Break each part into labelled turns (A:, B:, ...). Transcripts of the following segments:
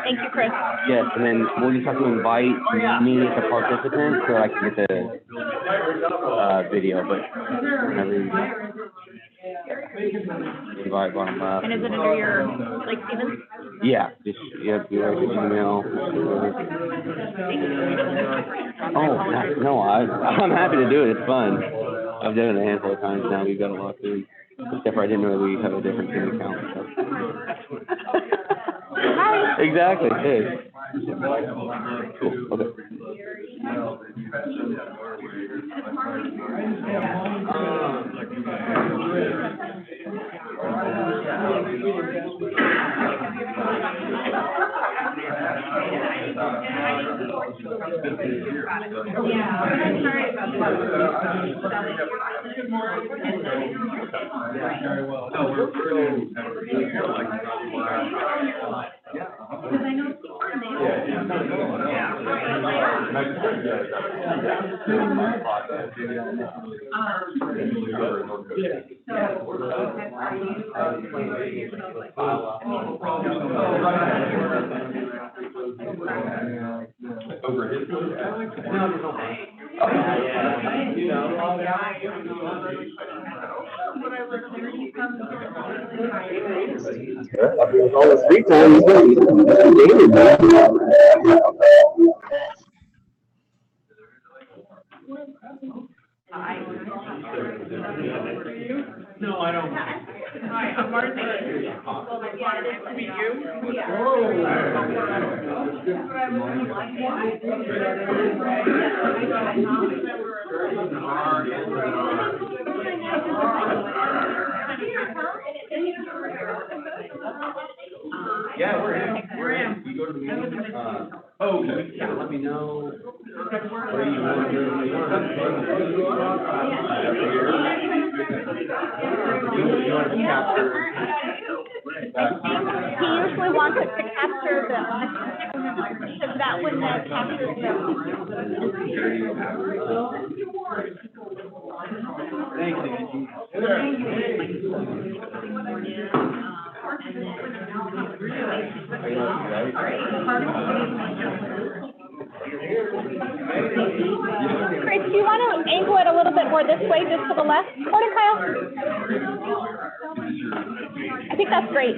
A: Thank you, Chris.
B: Yes, and then we'll just have to invite me as a participant so I can get the video, but whenever you invite bottom left.
A: And is it under your, like, Stevens?
B: Yeah, just, you have to write your email. Oh, no, I'm happy to do it. It's fun. I've done it a handful of times now. We've got a lot to do. Except for I didn't know we have a different team account. So.
A: Hi.
B: Exactly, it is. Cool, okay.
C: All the free time he's daily, man.
D: No, I don't. Hi, I'm Martin. Nice to meet you. Yeah, we're in. You go to the meeting. Oh, yeah, let me know. Where you want to go. You want to capture.
A: He usually wants it to capture because that one that captures Chris, do you want to angle it a little bit more this way, just to the left? Morning, Kyle. I think that's great.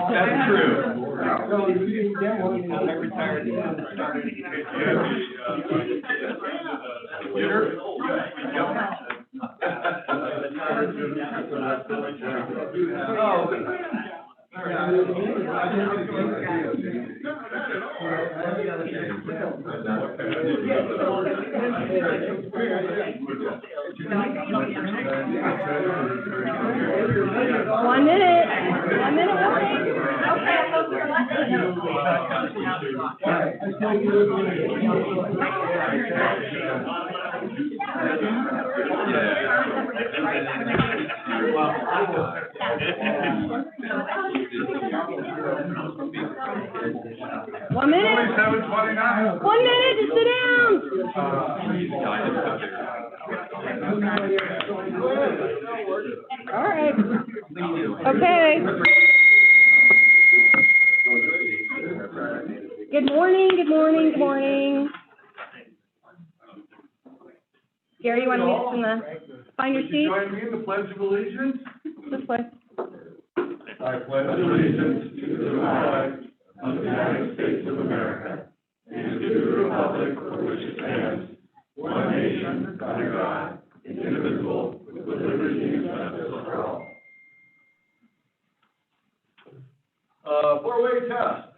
D: That's true.
A: One minute. 1 minute.
E: 27:29.
A: 1 minute to sit down. All right. Okay. Good morning, good morning, good morning. Gary, you want to lead us in the, find your
E: Would
A: seat?
E: you join me in the Pledge of Allegiance?
A: This way.
E: I pledge allegiance to the flag of the United States of America and to the republic for which it stands, one nation, under God, indivisible, with liberty and justice for all. Four-way test.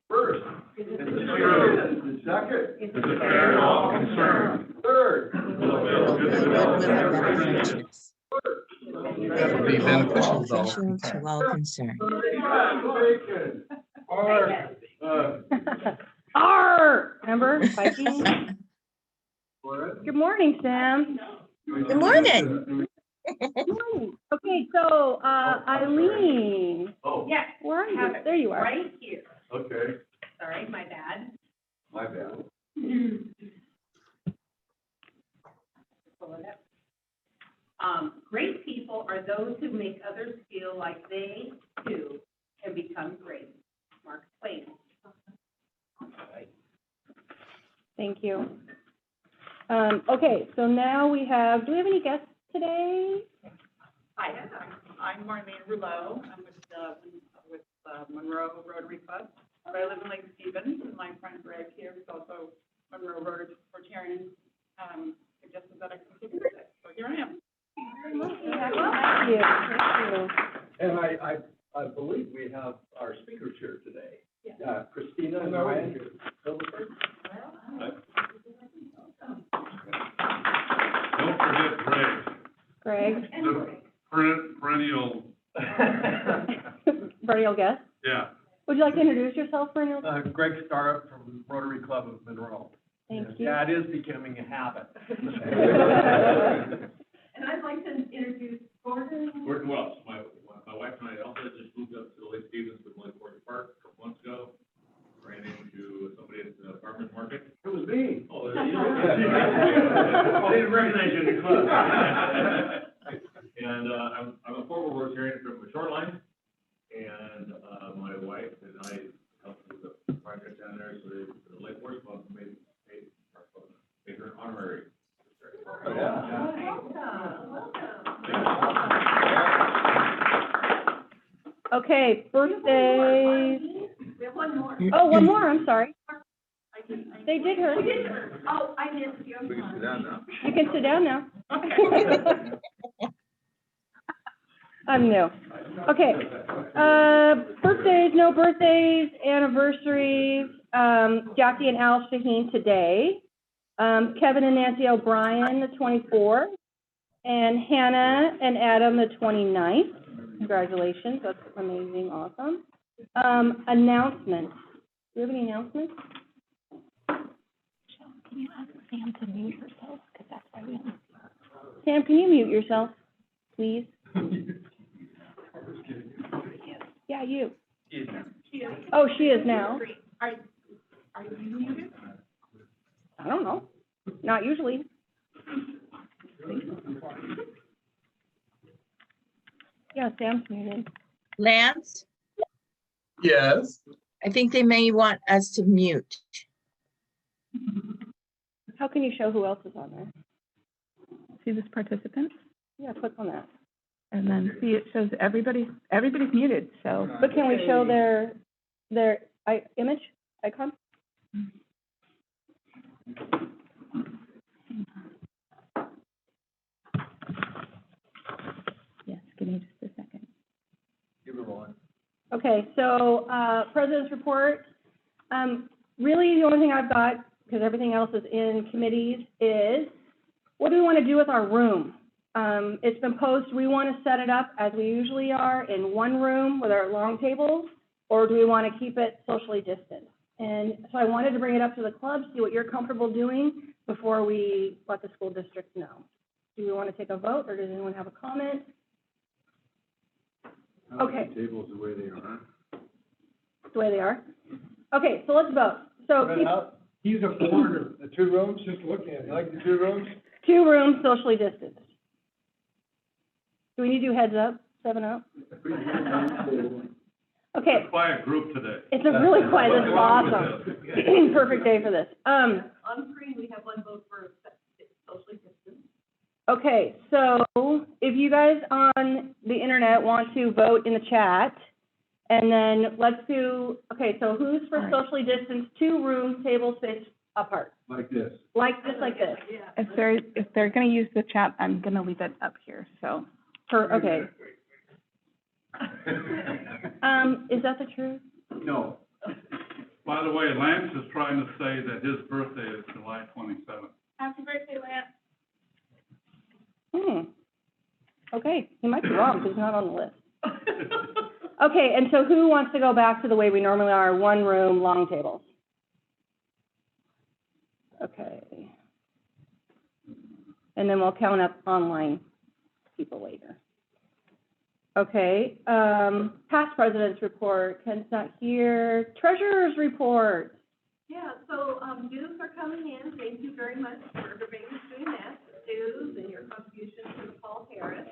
E: First, is it true? Second, is it fair to all concerned? Third, will it benefit
F: That would be beneficial to all.
G: Beneficial to all concerned.
E: Bacon. Or,
A: Arr, remember, Vikings? Good morning, Sam.
G: Good morning.
A: Good morning. Okay, so, Eileen,
E: oh,
A: yes, where are you? There you are.
H: Right here.
E: okay,
H: Sorry, my bad.
E: my bad.
H: Pull it up. Great people are those who make others feel like they, too, can become great. Mark Twain.
A: Thank you. Okay, so now we have, do we have any guests today?
I: Hi, I'm Marlene Rouleau. I'm with Monroe Rotary Club. But I live in Lake Stevens, and my friend Greg here, who's also Monroe Rotarian, suggested that I continue with it. So here I am.
A: Thank you.
C: And I believe we have our speakers here today.
I: Yeah.
C: Christina and Ryan.
E: Don't forget Greg,
A: Greg,
E: the perennial,
A: perennial guest.
E: yeah.
A: Would you like to introduce yourself, perennial?
C: Greg Startup from Rotary Club of Monroe.
A: Thank you.
C: Yeah, it is becoming a habit.
H: And I'd like to introduce Gordon.
J: Gordon Wells, my wife and I also just moved up to Lake Stevens with Lake Forest Park a couple months ago. Ran into somebody at the farmer's market.
C: It was me.
J: Oh, there you go. I didn't recognize you in the club. And, I'm a former Rotarian from the shoreline, and, my wife and I helped with the project down there, so the Lake Forest Club made her an honorary.
A: Okay, birthdays.
H: We have one more.
A: Oh, one more, I'm sorry. They did her.
H: Oh, I missed you.
J: We can sit down now.
A: You can sit down now. I'm new. Okay, birthdays, no birthdays, anniversaries, Jackie and Al Shaheen today, Kevin and Nancy O'Brien, the 24th, and Hannah and Adam, the 29th. Congratulations, that's amazing, awesome. Announcements. Do you have any announcements? Can you ask Sam to mute herself? Because that's why we don't. Sam, can you mute yourself, please? Yeah, you. Oh, she is now.
I: Are you muted?
A: I don't know. Not usually. Yeah, Sam's muted.
G: Lance,
F: Yes.
G: I think they may want us to mute.
A: How can you show who else is on there?
K: See this participant,
A: Yeah, click on that.
K: and then see it shows everybody's muted, so.
A: But can we show their image, icon?
K: Yes, give me just a second.
C: Give her one.
A: Okay, so, President's report. Really, the only thing I've got, because everything else is in committees, is what do we want to do with our room? It's been posed, we want to set it up as we usually are in one room with our long tables, or do we want to keep it socially distant? And so I wanted to bring it up to the club, see what you're comfortable doing before we let the school district know. Do we want to take a vote, or does anyone have a comment?
E: I like
A: Okay.
E: the tables the way they are.
A: The way they are? Okay, so let's vote. So
E: He's a foreigner, the 2 rooms, just looking at it, you like the 2 rooms?
A: 2 rooms socially distanced. Do we need to do heads up, 7-up? Okay,
E: Quiet group today.
A: it's a really quiet, this is awesome. Perfect day for this.
H: On screen, we have one vote for socially distanced.
A: Okay, so if you guys on the internet want to vote in the chat, and then let's do, okay, so who's for
K: All right.
A: socially distanced, 2 rooms, tables spaced apart?
E: Like this.
A: Like this, like this?
K: If they're gonna use the chat, I'm gonna leave it up here, so.
A: Okay. Is that the truth?
E: No.
J: By the way, Lance is trying to say that his birthday is July 27th.
I: Happy birthday, Lance.
A: Okay, he might be wrong, because he's not on the list. Okay, and so who wants to go back to the way we normally are, 1 room, long tables? Okay. And then we'll count up online people later. Okay, past president's report, Ken's not here. Treasurer's report.
H: Yeah, so, dues are coming in, thank you very much for everybody who's doing that, dues and your contributions to the Paul Harris.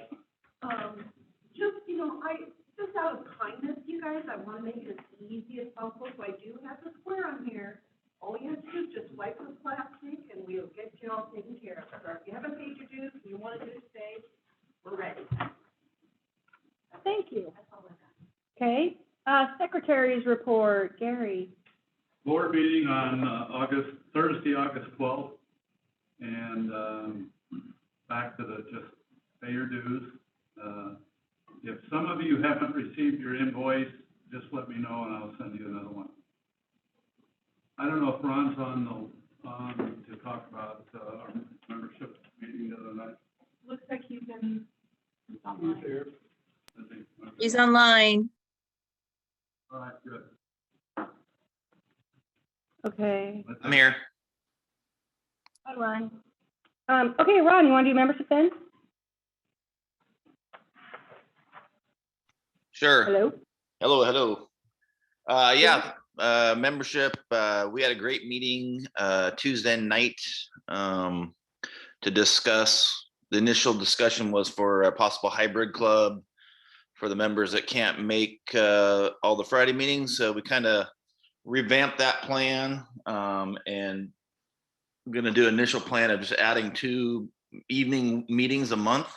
H: Just out of kindness, you guys, I wanna make it as easy as possible, so I do have the square on here. All you have to do is just wipe the plastic and we'll get you all taken care of. So if you haven't paid your dues, and you wanna do it today, we're ready.
A: Thank you.
H: That's all I got.
A: Okay, secretary's report, Gary.
J: Board meeting on Thursday, August 12th, and back to the just pay your dues. If some of you haven't received your invoice, just let me know and I'll send you another one. I don't know if Ron's on to talk about our membership meeting the other night.
I: Looks like he's in online.
G: He's online.
J: All right, good.
A: Okay.
B: I'm here.
A: Hi, Ron. Okay, Ron, you want to do membership then?
B: Sure.
A: Hello?
B: Hello. Membership, we had a great meeting, Tuesday night, to discuss, the initial discussion was for a possible hybrid club for the members that can't make, all the Friday meetings. So we kind of revamped that plan, and I'm going to do initial plan of just adding 2 evening meetings a month.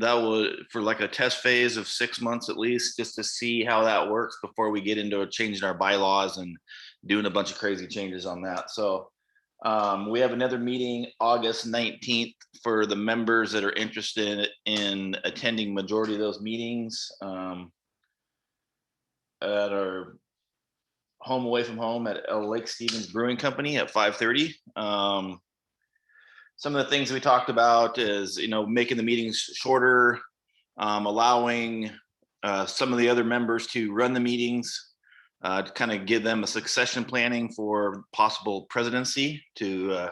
B: That was for like a test phase of 6 months at least, just to see how that works before we get into changing our bylaws and doing a bunch of crazy changes on that. So we have another meeting August 19th for the members that are interested in attending majority of those meetings, at our home away from home at Lake Stevens Brewing Company at 5:30. Some of the things we talked about is, making the meetings shorter, allowing some of the other members to run the meetings, to kind of give them a succession planning for possible presidency to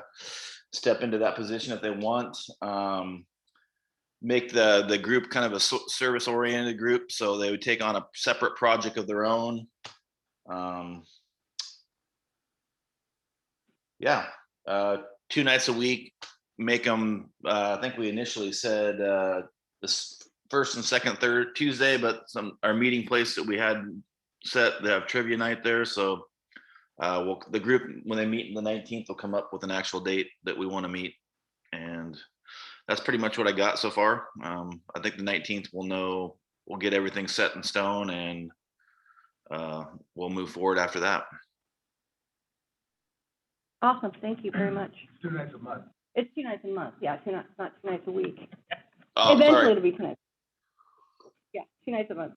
B: step into that position if they want. Make the group kind of a service oriented group, so they would take on a separate project of their own. 2 nights a week, make them, I think we initially said this first and second, third Tuesday, but our meeting place that we had set, they have trivia night there. So the group, when they meet on the 19th, will come up with an actual date that we want to meet. And that's pretty much what I got so far. I think the 19th we'll get everything set in stone, and we'll move forward after that.
A: Awesome, thank you very much.
E: 2 nights a month.
A: It's 2 nights a month, yeah, not 2 nights a week.
B: Oh,
A: Eventually
B: sorry.
A: it'll be 2 nights. Yeah, 2 nights a month.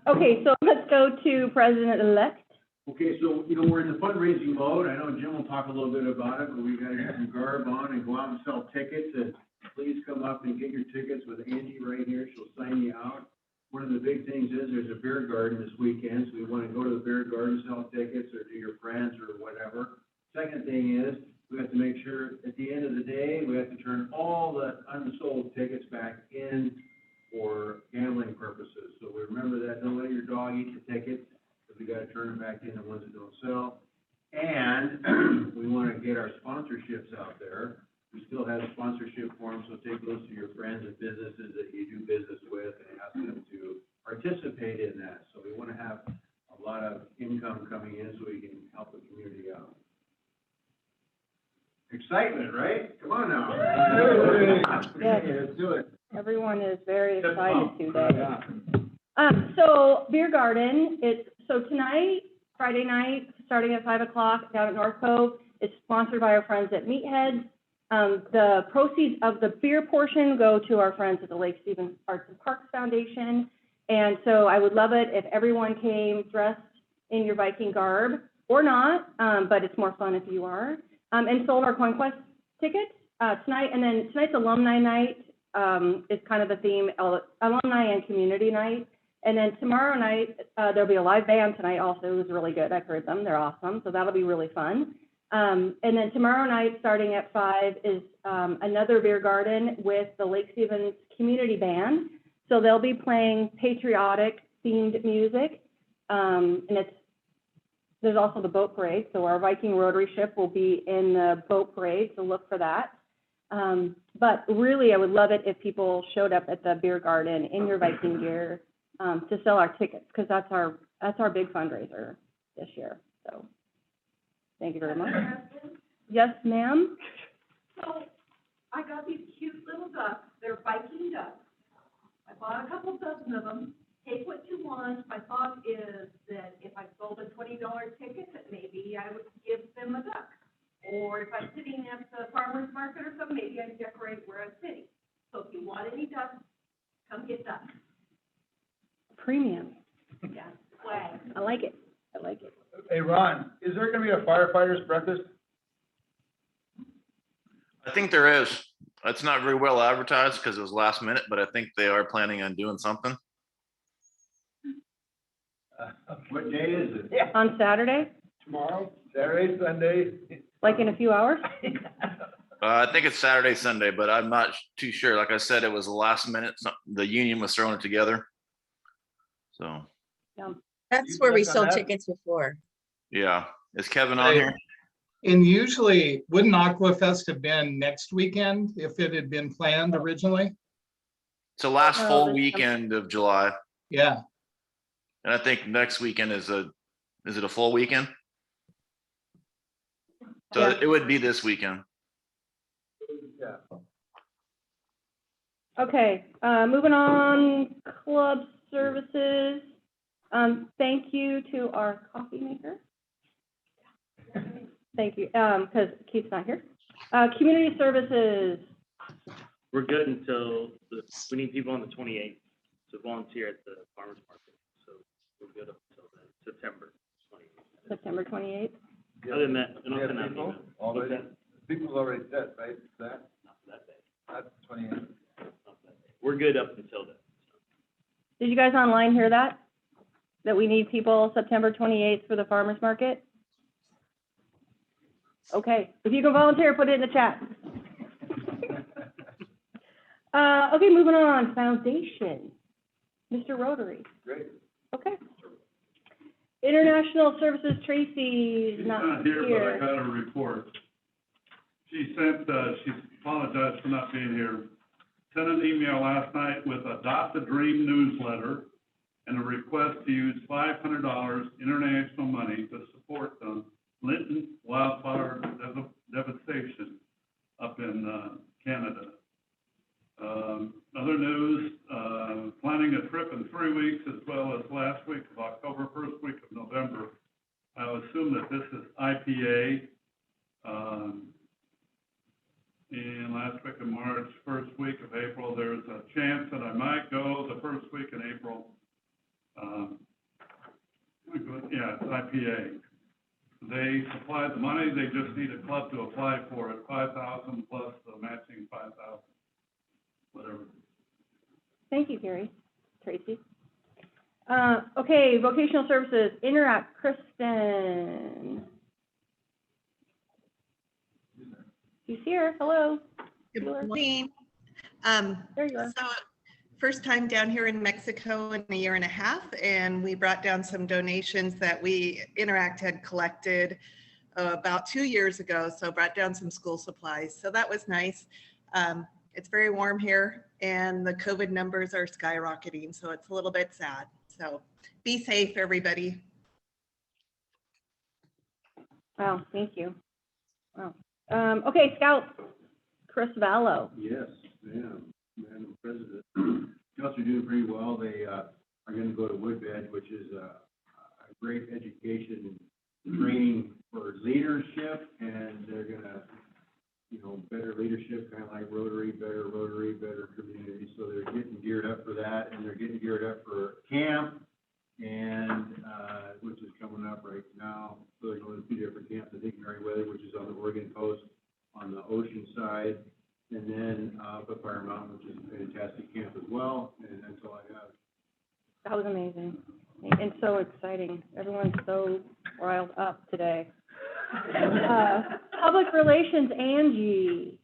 A: Okay, so let's go to President-elect.
E: Okay, so, we're in the fundraising mode. I know Jim will talk a little bit about it, but we gotta get some garb on and go out and sell tickets. And please come up and get your tickets with Angie right here. She'll sign you out. One of the big things is there's a beer garden this weekend, so we want to go to the beer garden, sell tickets, or to your friends or whatever. Second thing is, we have to make sure at the end of the day, we have to turn all the unsold tickets back in
D: for gambling purposes. So we remember that, don't let your dog eat the tickets, because we gotta turn them back in, the ones that don't sell. And we wanna get our sponsorships out there. We still have sponsorship forms, so take those to your friends and businesses that you do business with and ask them to participate in that. So we wanna have a lot of income coming in so we can help the community out. Excitement, right? Come on now.
A: Yes.
D: Let's do it.
A: Everyone is very excited today. So beer garden, so tonight, Friday night, starting at 5 o'clock down at North Cove, it's sponsored by our friends at Meathead. The proceeds of the beer portion go to our friends at the Lake Stevens Arts and Parks Foundation. And so I would love it if everyone came dressed in your Viking garb, or not, but it's more fun if you are. And sold our Coin Quest tickets tonight, and then tonight's alumni night is kind of the theme, alumni and community night. And then tomorrow night, there'll be a live band tonight also, who's really good. I've heard them, they're awesome, so that'll be really fun. And then tomorrow night, starting at 5, is another beer garden with the Lake Stevens Community Band. So they'll be playing patriotic themed music, and there's also the boat parade, so our Viking Rotary ship will be in the boat parade, so look for that. But really, I would love it if people showed up at the beer garden in your Viking gear to sell our tickets, because that's our big fundraiser this year. So, thank you very much. Yes, ma'am.
H: So I got these cute little ducks. They're Viking ducks. I bought a couple dozen of them. Take what you want. My thought is that if I sold a $20 ticket, that maybe I would give them a duck. Or if I'm sitting at the farmer's market or something, maybe I'd decorate where I'm sitting. So if you want any ducks, come get ducks.
A: Premium.
H: Yeah, swag.
A: I like it. I like it.
F: Hey, Ron, is there gonna be a firefighters breakfast?
B: I think there is. It's not very well advertised because it was last minute, but I think they are planning on doing something.
D: What day is it?
A: On Saturday,
F: Tomorrow, Saturday, Sunday?
A: like in a few hours?
B: I think it's Saturday, Sunday, but I'm not too sure. Like I said, it was last minute. The union was throwing it together. So,
G: That's where we sold tickets before.
B: yeah. Is Kevin on here?
F: And usually, wouldn't Aquafest have been next weekend if it had been planned originally?
B: It's the last
A: Oh,
B: full
A: there's
B: weekend of July.
F: Yeah,
B: And I think next weekend is it a full weekend? So
A: Yeah.
B: it would be this weekend.
A: Okay, moving on, club services. Thank you to our coffee maker. Thank you, because Keith's not here. Community services,
L: We're good until we need people on the 28th to volunteer at the farmer's market. So we're good up until then, September 28th.
A: September 28th.
L: Other than that, and I'll send out an email. What's that?
F: People's already set, right? That,
L: Not for that day.
F: that's 28.
L: Not for that day. We're good up until then.
A: Did you guys online hear that? That we need people September 28th for the farmer's market? Okay, if you can volunteer, put it in the chat. Okay, moving on, foundation. Mr. Rotary.
F: Great.
A: Okay. International Services, Tracy's
E: She's
A: not
E: not here, but I
A: here.
E: got a report. She apologized for not being here. Sent an email last night with Adopt a Dream newsletter and a request to use $500 international money to support the Linton wildfire devastation up in Canada. Other news, planning a trip in 3 weeks as well as last week of October, first week of November. I would assume that this is IPA. And last week of March, first week of April, there's a chance that I might go the first week in April. Yeah, it's IPA. They supplied the money, they just need a club to apply for it, 5,000 plus the matching 5,000, whatever.
A: Thank you, Gary. Tracy. Okay, vocational services, Interact, Kristen. She's here, hello.
M: Good
A: Healer.
M: morning.
A: There you are.
M: So
G: first time down here in Mexico in a year and a half, and we brought down some donations that we Interact had collected about 2 years ago. So brought down some school supplies. So that was nice. It's very warm here, and the COVID numbers are skyrocketing, so it's a little bit sad. So be safe, everybody.
A: Wow, thank you. Wow. Okay, Scouts, Chris Vallow.
D: Yes, ma'am, Madam President. Scouts are doing pretty well. They are going to go to Woodbed, which is a great education and training for leadership, and they're going to, better leadership, kind of like Rotary, better community. So they're getting geared up for that, and they're getting geared up for camp, and which is coming up right now. So they're going to 2 different camps. I think Meriwether, which is on the Oregon coast, on the ocean side, and then up at Fire Mountain, which is a fantastic camp as well. And that's all I have.
A: That was amazing and so exciting. Everyone's so riled up today. Public relations, Angie.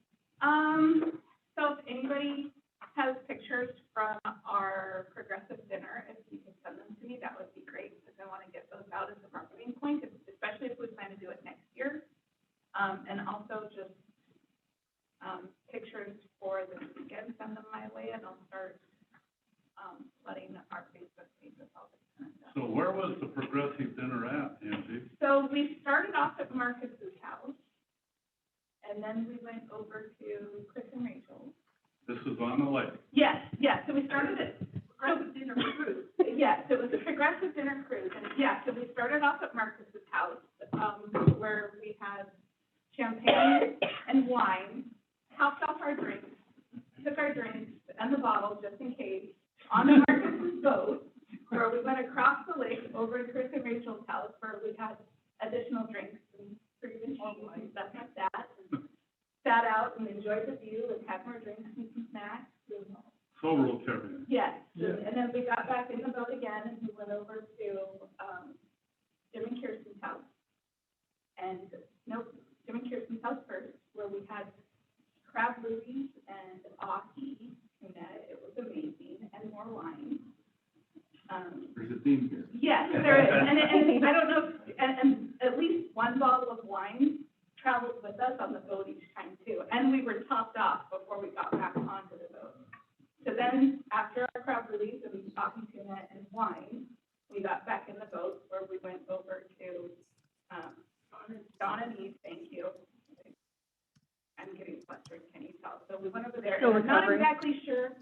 I: So if anybody has pictures from our progressive dinner, if you could send them to me, that would be great, because I want to get those out as a marketing point, especially if we plan to do it next year. And also just pictures for this weekend, send them my way, and I'll start letting our Facebook page with all this kind of stuff.
E: So where was the progressive dinner at, Angie?
I: So we started off at Marcus's house, and then we went over to Chris and Rachel's.
E: This is on the lake.
I: Yes, so we started it. Progressive dinner cruise. Yes, it was a progressive dinner cruise, and so we started off at Marcus's house, where we had champagne and wine, topped off our drinks, took our drinks and the bottle just in case, on the Marcus's boat, where we went across the lake over to Chris and Rachel's house, where we had additional drinks and fruit and cheese and stuff like that, and sat out and enjoyed the view and had more drinks and some snacks.
E: So Rotarian.
I: Yes, and then we got back in the boat again, and we went over to Jim and Kirsten's house. And, Jim and Kirsten's house first, where we had crab movies and ahi tuna. It was amazing, and more wine.
D: There's a theme here.
I: Yes, there is, and I don't know, and at least one bottle of wine traveled with us on the boat each time too, and we were topped off before we got back onto the boat. So then, after our crab release and ahi tuna and wine, we got back in the boat, where we went over to Dawn and Eve, thank you. I'm getting flustered, can you tell? So we went over there, and I'm not exactly sure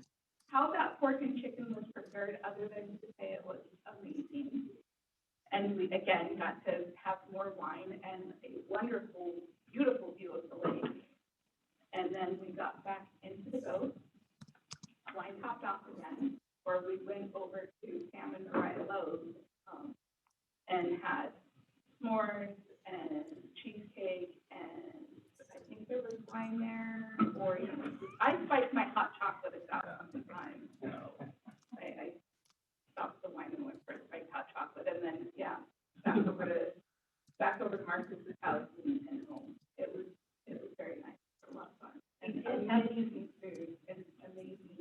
I: how that pork and chicken was prepared, other than to say it was amazing. And we, again, got to have more wine and a wonderful, beautiful view of the lake. And then we got back into the boat, wine topped off again, where we went over to Sam and Mariah Lowe's, and had s'mores and cheesecake, and I think there was wine there, or I spiced my hot chocolate at that time, so I stopped the wine and went for a spiced hot chocolate, and then, back over to Marcus's house and home. It was very nice, a lot of fun, and amazing food, and amazing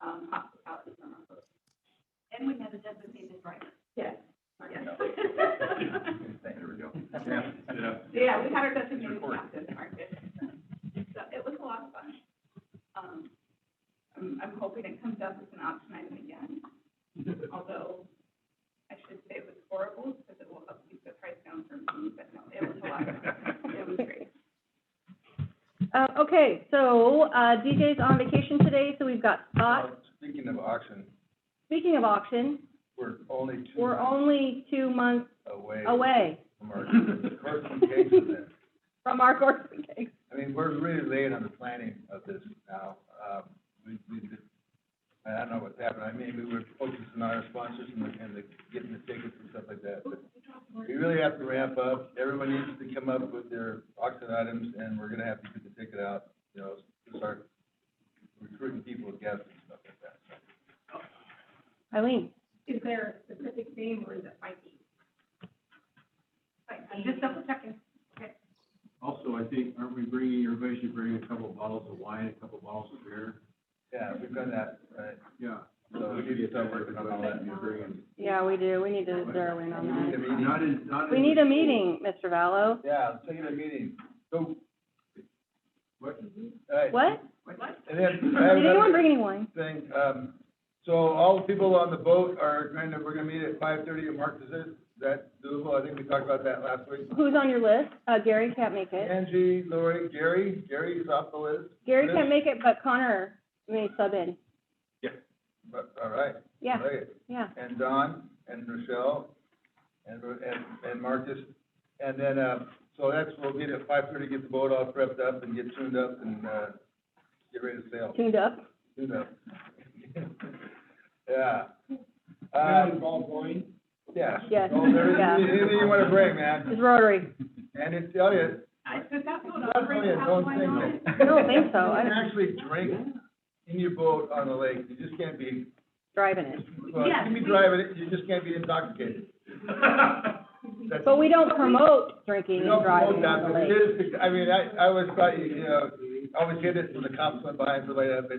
I: hospitality from our host. And we had a designated driver. Yes.
D: There we go.
I: Yeah, we had our designated captain, Marcus. So it was a lot of fun. I'm hoping it comes up as an option item again. Although I should say it was horrible, because it will help keep the price down for me, but no, it was a lot of fun. It was great.
A: Okay, so DJ's on vacation today, so we've got Scott.
M: Speaking of auction,
A: Speaking of auction,
M: we're only
A: only 2 months
M: away from our course and case event.
A: from our course and case.
M: I mean, we're really late on the planning of this now. I don't know what's happened. I mean, we were focusing on our sponsors and getting the tickets and stuff like that. But we really have to ramp up. Everyone needs to come up with their auction items, and we're gonna have to get the ticket out, to start recruiting people with guests and stuff like that.
A: Eileen?
H: Is there a specific theme, or is it Mikey? I'm just double checking. Okay.
D: Also, I think, everybody should bring a couple of bottles of wine, a couple of bottles of beer.
M: Yeah, we've done that, right?
A: we do. We need to zero in on that.
D: Not in.
A: We need a meeting, Mr. Vallow.
M: Yeah, let's take a meeting. So. What? All right.
A: What?
M: And then I have
A: Did anyone
M: another
A: bring any wine?
M: thing, so all the people on the boat are we're gonna meet at 5:30 at Marcus. Is that doable? I think we talked about that last week.
A: Who's on your list? Gary can't make it.
M: Angie, Lori, Gary is off the list.
A: Gary can't make it, but Connor may sub in.
M: But, all right.
A: Yeah,
M: Great.
A: yeah.
M: And Don, and Rochelle, and Marcus, and then, so we'll meet at 5:30, get the boat all prepped up and get tuned up and, get ready to sail.
A: Tuned up.
M: Tuned up. Yeah.
E: Involved going?
M: Yeah.
A: Yes,
M: Oh, there
A: yeah.
M: is anything you wanna bring, man,
A: It's Rotary.
M: and it's, oh, yeah.
H: Does that go to
M: Don't think it.
A: I don't think so.
M: You can actually drink in your boat on the lake, you just can't be,
A: Driving it.
M: well, you can be driving it, you just can't be intoxicated. That's-
A: But we don't promote drinking
M: We
A: and
M: don't
A: driving
M: promote that,
A: on the
M: but
A: lake.
M: it is, I mean, I always thought, you know, always hit it when the cops went by and stuff like that,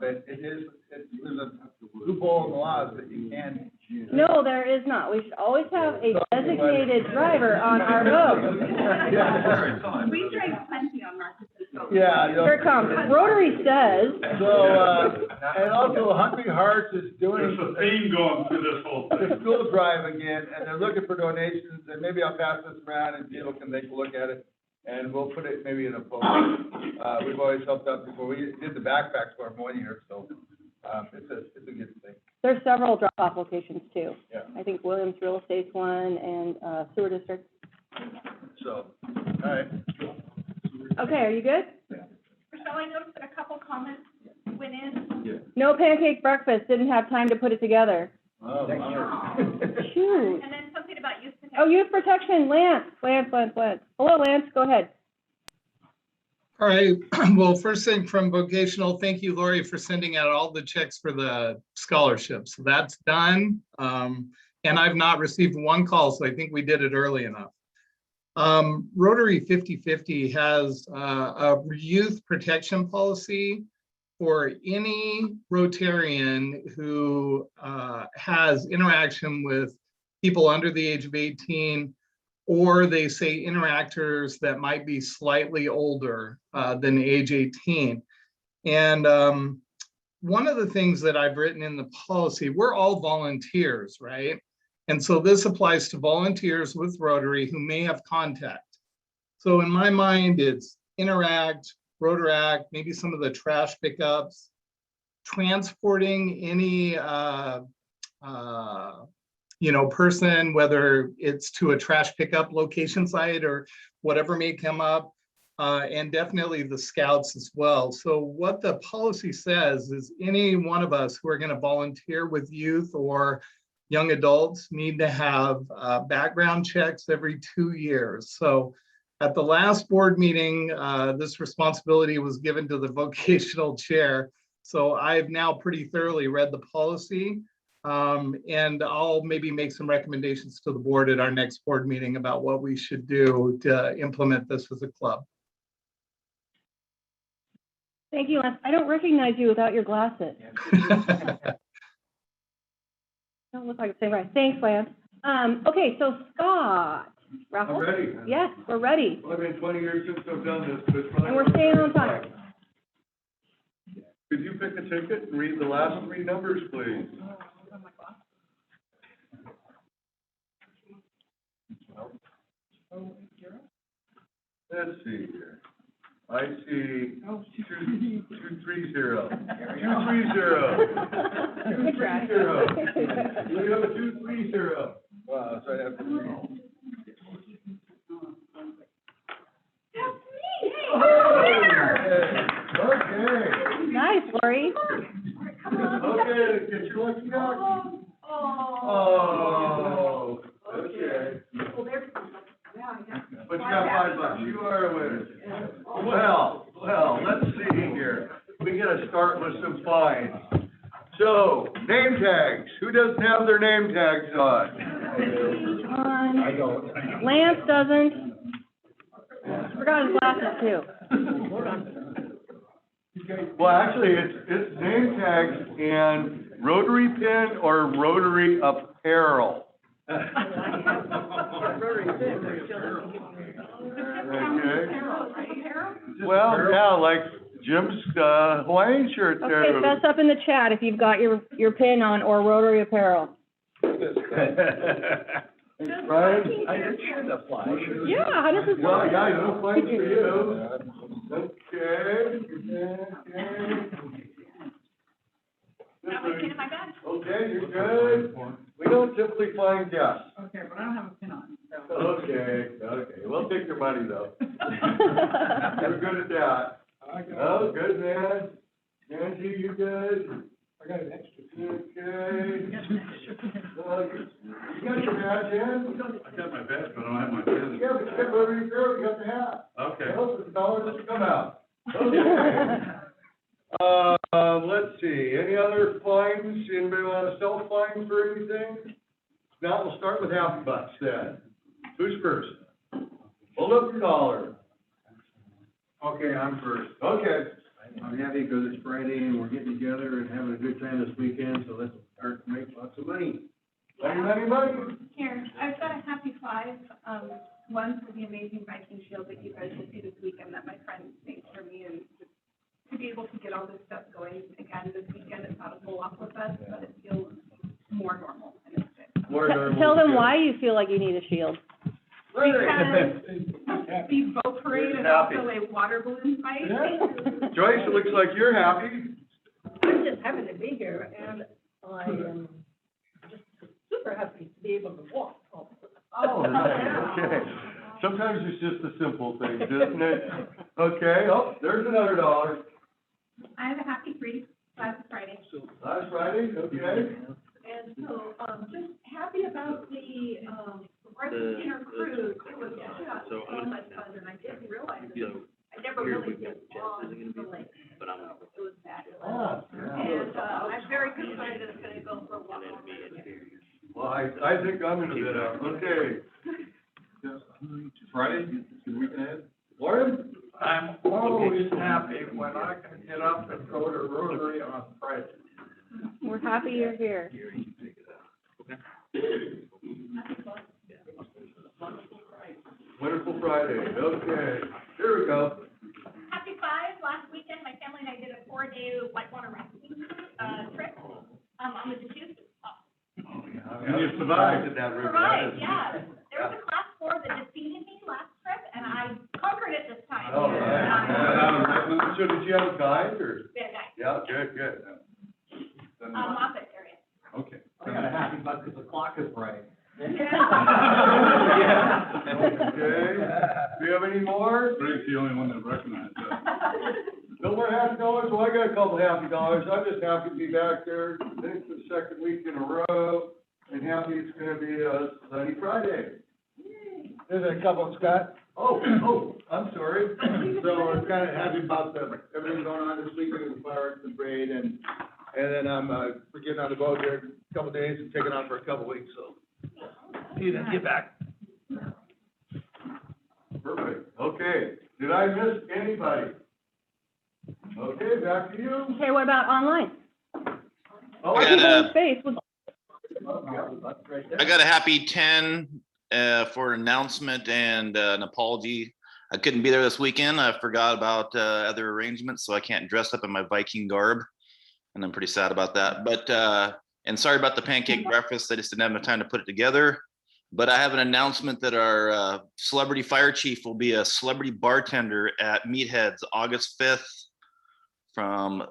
M: but there's a loophole in the laws that you can.
A: No, there is not. We should always have a designated driver on our boat.
H: We drank plenty on Marcus.
M: Yeah.
A: Here it comes. Rotary says,
M: So, and also Hungry Hearts is doing.
E: There's a theme going through this whole thing.
M: The school drive again, and they're looking for donations, and maybe I'll pass this around and people can take a look at it, and we'll put it maybe in a post. We've always helped out before, we did the backpacks for them 1 year, so, it's a good thing,
A: there's several drop-off locations too.
M: yeah,
A: I think Williams Real Estate's one and, sewer district.
M: so, all right.
A: Okay, are you good?
H: Michelle, I noticed that a couple comments went in.
A: No pancake breakfast, didn't have time to put it together.
M: Oh,
A: Shoot.
H: And then something about youth protection.
A: Oh, youth protection, Lance. Hello, Lance, go ahead.
F: All right, well, first thing from vocational, thank you, Lori, for sending out all the checks for the scholarships. That's done. And I've not received one call, so I think we did it early enough. Rotary 50/50 has a youth protection policy for any Rotarian who has interaction with people under the age of 18, or they say interactors that might be slightly older than age 18. And one of the things that I've written in the policy, we're all volunteers, right? And so this applies to volunteers with Rotary who may have contact. So in my mind, it's Interact, Rotaract, maybe some of the trash pickups, transporting any person, whether it's to a trash pickup location site or whatever may come up, and definitely the scouts as well. So what the policy says is any one of us who are going to volunteer with youth or young adults need to have background checks every 2 years. So at the last board meeting, this responsibility was given to the vocational chair. So I've now pretty thoroughly read the policy. And I'll maybe make some recommendations to the board at our next board meeting about what we should do to implement this as a club.
A: Thank you, Lance. I don't recognize you without your glasses. Don't look like the same guy. Thanks, Lance. Okay, so Scott, Raffles?
E: I'm ready.
A: Yes, we're ready.
E: Well, it's been 20 years since I've done this, but it's fine.
A: And we're staying on time.
E: Could you pick a ticket and read the last 3 numbers, please? Let's see here. I see 230. 230. 230. We have a 230.
M: Wow, so I have to.
E: Okay.
A: Nice, Lori.
E: Okay, get your lucky dog. Oh, okay. But you got $5. You are a winner. Well, let's see here. We gotta start with some fines. So, name tags. Who doesn't have their name tags on?
M: I don't.
A: Lance doesn't. Forgot his glasses too.
E: Well, actually, it's name tags and rotary pin or rotary apparel. Well, yeah, like Jim's Hawaiian shirt there.
A: Okay, that's up in the chat if you've got your pin on or Rotary apparel.
E: Right? I didn't hear the flash.
A: Yeah, 100%.
E: Well, yeah, no flags for you. Okay, you're good. We don't typically find guests.
I: Okay, but I don't have a pin on, so.
E: Okay, we'll take your money though. You're good at that. Oh, good, man. Nancy, you good? I got an extra. Okay. You got your badge in?
J: I got my badge, but I don't have my pen.
E: Yeah, but you got whatever you do, you got the hat.
J: Okay.
E: Those are the dollars that come out. Okay. Let's see, any other fines? Anybody want to sell fines for anything? Now we'll start with Happy Bucks then. Who's first? Hold up your dollar.
D: Okay, I'm first.
E: Okay.
D: I'm happy because it's Friday and we're getting together and having a good time this weekend, so let's start to make lots of money.
E: Money.
H: Here, I've got a happy five, one for the amazing Viking shield that you guys will see this weekend that my friend made for me, and just to be able to get all this stuff going again this weekend, it's not a full off with us, but it feels more normal and it's good.
A: Tell them why you feel like you need a shield.
H: Because the boat parade is also a water balloon fight.
E: Joyce, it looks like you're happy.
H: I'm just happy to be here, and I am just super happy to be able to walk.
E: Oh, okay. Sometimes it's just the simple things, isn't it? Okay, oh, there's another dollar.
H: I have a happy free last Friday.
E: Last Friday, okay.
H: And so, just happy about the, Breakfast Dinner Cruise. It was
L: So
H: so much fun, and I didn't realize it. I never really did on the lake.
L: But I'm.
H: It was fabulous.
E: Ah,
H: And, I'm very excited it's gonna go for a while.
E: well, I think I'm gonna bid out, okay.
J: Friday, good weekend ahead.
E: Lauren?
D: I'm always happy when I can get up and go to Rotary on Friday.
A: We're happy you're here.
E: Wonderful Friday, okay. Here we go.
H: Happy Five, last weekend, my family and I did a 4-day whitewater rafting, trip, on the Deschutes.
E: And you survived that river.
H: Survived, yeah. There was a class 4 that defeated me last trip, and I conquered it this time.
E: Oh, right. So did you have a guide or?
H: Yeah, nice.
E: Yeah, good.
H: Moffett area.
J: Okay.
D: I got a happy buck because the clock is right.
E: Okay. Do you have any more?
J: Greg's the only one that recognized that.
E: No more $50? Well, I got a couple $50. I'm just happy to be back there. I think it's the second week in a row, and happy it's gonna be a sunny Friday.
M: There's a couple, Scott.
E: Oh, I'm sorry.
M: So I'm kind of happy about everything going on this weekend with the fireworks and parade, and then we're getting on the boat here in a couple days and taking on for a couple weeks, so. See you then, get back.
E: Perfect. Okay. Did I miss anybody? Okay, back to you.
A: Okay, what about online?
E: Oh,
B: I
A: People
B: got
A: in space,
B: I got a happy 10 for an announcement and an apology. I couldn't be there this weekend. I forgot about other arrangements, so I can't dress up in my Viking garb, and I'm pretty sad about that. But and sorry about the pancake breakfast. I just didn't have enough time to put it together. But I have an announcement that our celebrity fire chief will be a celebrity bartender at Meatheads August 5th from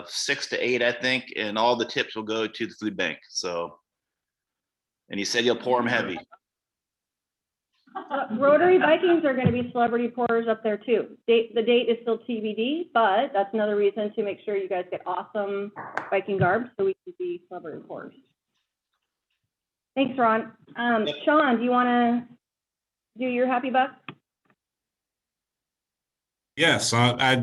B: 6 to 8, I think, and all the tips will go to the food bank. So, and he said he'll pour them heavy.
A: Rotary Vikings are gonna be celebrity pourers up there too. The date is still TBD, but that's another reason to make sure you guys get awesome Viking garb so we can be celebrity pourers. Thanks, Ron. Sean, do you wanna do your happy buck?
N: Yes, I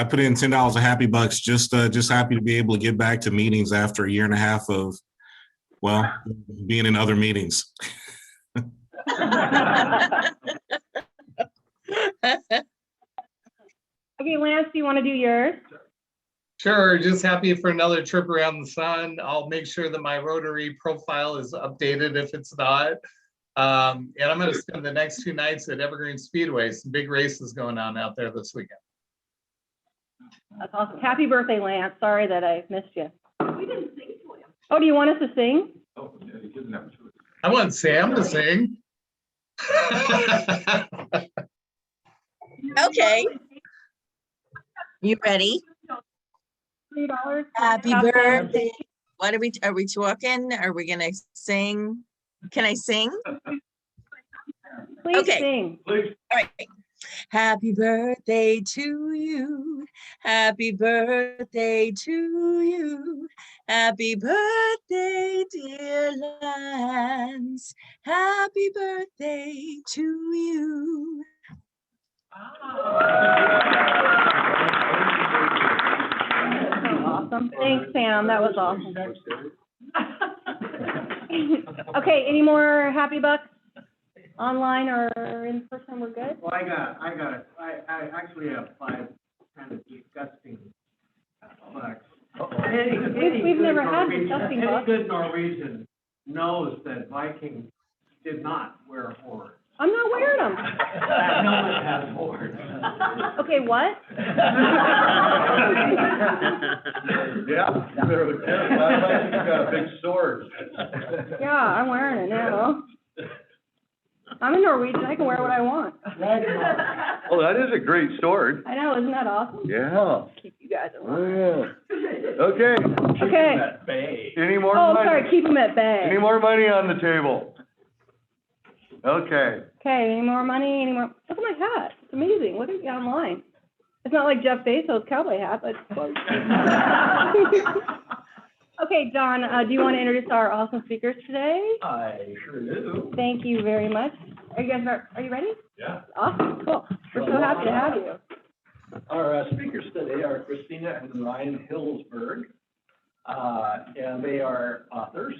N: put in $10 of happy bucks. Just happy to be able to get back to meetings after a year and a half of, well, being in other meetings.
A: Okay, Lance, do you want to do yours?
F: Sure, just happy for another trip around the sun. I'll make sure that my Rotary profile is updated if it's not. And I'm going to spend the next 2 nights at Evergreen Speedway. Some big races going on out there this weekend.
A: That's awesome. Happy birthday, Lance. Sorry that I missed you.
H: We didn't sing to him.
A: Oh, do you want us to sing?
J: Oh, yeah, he doesn't have a choice.
F: I want Sam to sing.
O: Okay. You ready?
A: $3.
O: Happy birthday. What are we talking? Are we gonna sing? Can I sing?
A: Please
O: Okay.
A: sing.
J: Please.
O: All right. Happy birthday to you. Happy birthday to you. Happy birthday, dear Lance. Happy birthday to you.
A: Awesome. Thanks, Sam. That was awesome. Okay, any more happy bucks online or in person? We're good?
D: Well, I actually have 5 kind of disgusting bucks.
A: We've never had disgusting bucks.
D: Any good Norwegian knows that Vikings did not wear horns.
A: I'm not wearing them.
D: That helmet has horns.
A: Okay, what?
M: Yeah, Vikings got a big sword.
A: Yeah, I'm wearing it now. I'm a Norwegian. I can wear what I want.
M: Oh, that is a great sword.
A: I know, isn't that awesome?
M: Yeah.
A: Keep you guys
M: Oh,
A: alive.
M: yeah. Okay.
A: Okay.
M: Any more
A: Oh,
M: money?
A: sorry, keep them at bay.
M: Any more money on the table? Okay.
A: Okay, any more money, any more? Look at my hat. It's amazing. Look at me online. It's not like Jeff Bezos' cowboy hat, but it's close. Okay, John, do you want to introduce our awesome speakers today?
J: I sure do.
A: Thank you very much. Are you ready?
J: Yeah.
A: Awesome, cool. We're so happy to have you.
P: Our speakers today are Christina and Ryan Hillsberg, and they are authors.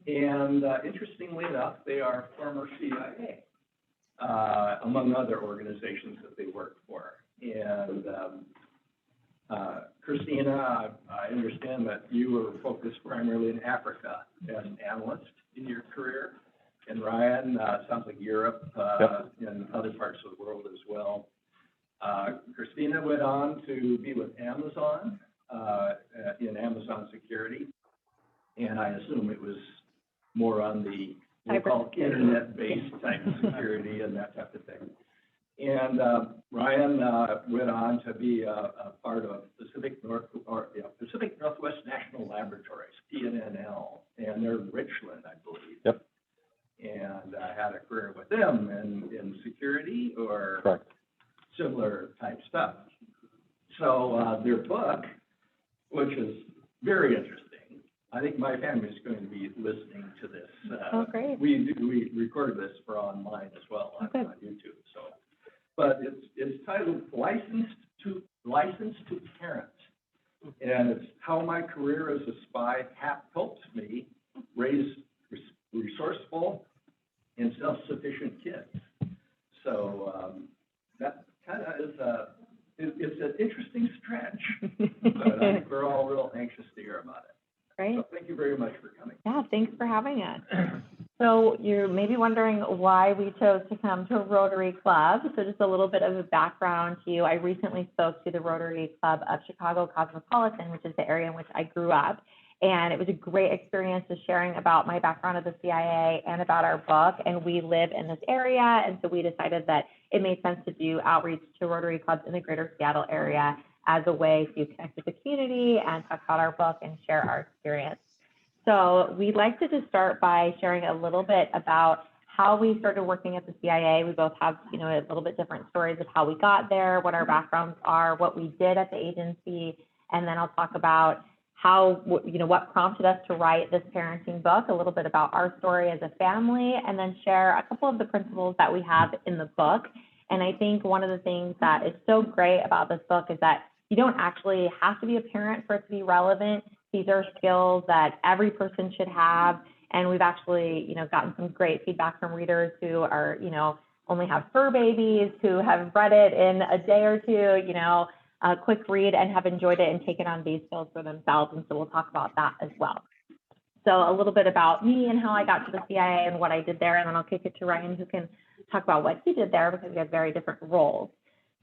P: And interestingly enough, they are former CIA, among other organizations that they worked for. And Christina, I understand that you were focused primarily in Africa as an analyst in your career. And Ryan, sounds like Europe and other parts of the world as well. Christina went on to be with Amazon in Amazon security. And I assume it was more on the, we'll call it internet-based type of security and that type of thing. And Ryan went on to be a part of Pacific Northwest National Laboratories, PNNL, and they're Richland, I believe.
C: Yep.
P: And I had a career with them in security or
C: Correct.
P: similar type stuff. So their book, which is very interesting. I think my family is going to be listening to this.
A: Oh, great.
P: We record this for online as well on YouTube. So, but it's titled License to Parent, and it's how my career as a spy helped me raise resourceful and self-sufficient kids. So that kind of is it's an interesting stretch, but I think we're all real anxious to hear about it.
K: Great.
P: So thank you very much for coming.
K: Yeah, thanks for having us. So you're maybe wondering why we chose to come to a Rotary Club. So just a little bit of a background to you. I recently spoke to the Rotary Club of Chicago Cosmopolitan, which is the area in which I grew up. And it was a great experience just sharing about my background at the CIA and about our book. And we live in this area. And so we decided that it made sense to do outreach to Rotary Clubs in the greater Seattle area as a way to connect with the community and talk about our book and share our experience. So we'd like to just start by sharing a little bit about how we started working at the CIA. We both have, a little bit different stories of how we got there, what our backgrounds are, what we did at the agency, and then I'll talk about how, what prompted us to write this parenting book, a little bit about our story as a family, and then share a couple of the principles that we have in the book. And I think one of the things that is so great about this book is that you don't actually have to be a parent for it to be relevant. These are skills that every person should have. And we've actually, gotten some great feedback from readers who are, only have fur babies, who have read it in a day or two, a quick read and have enjoyed it and taken on these skills for themselves. And so we'll talk about that as well. So a little bit about me and how I got to the CIA and what I did there, and then I'll kick it to Ryan, who can talk about what he did there because we have very different roles.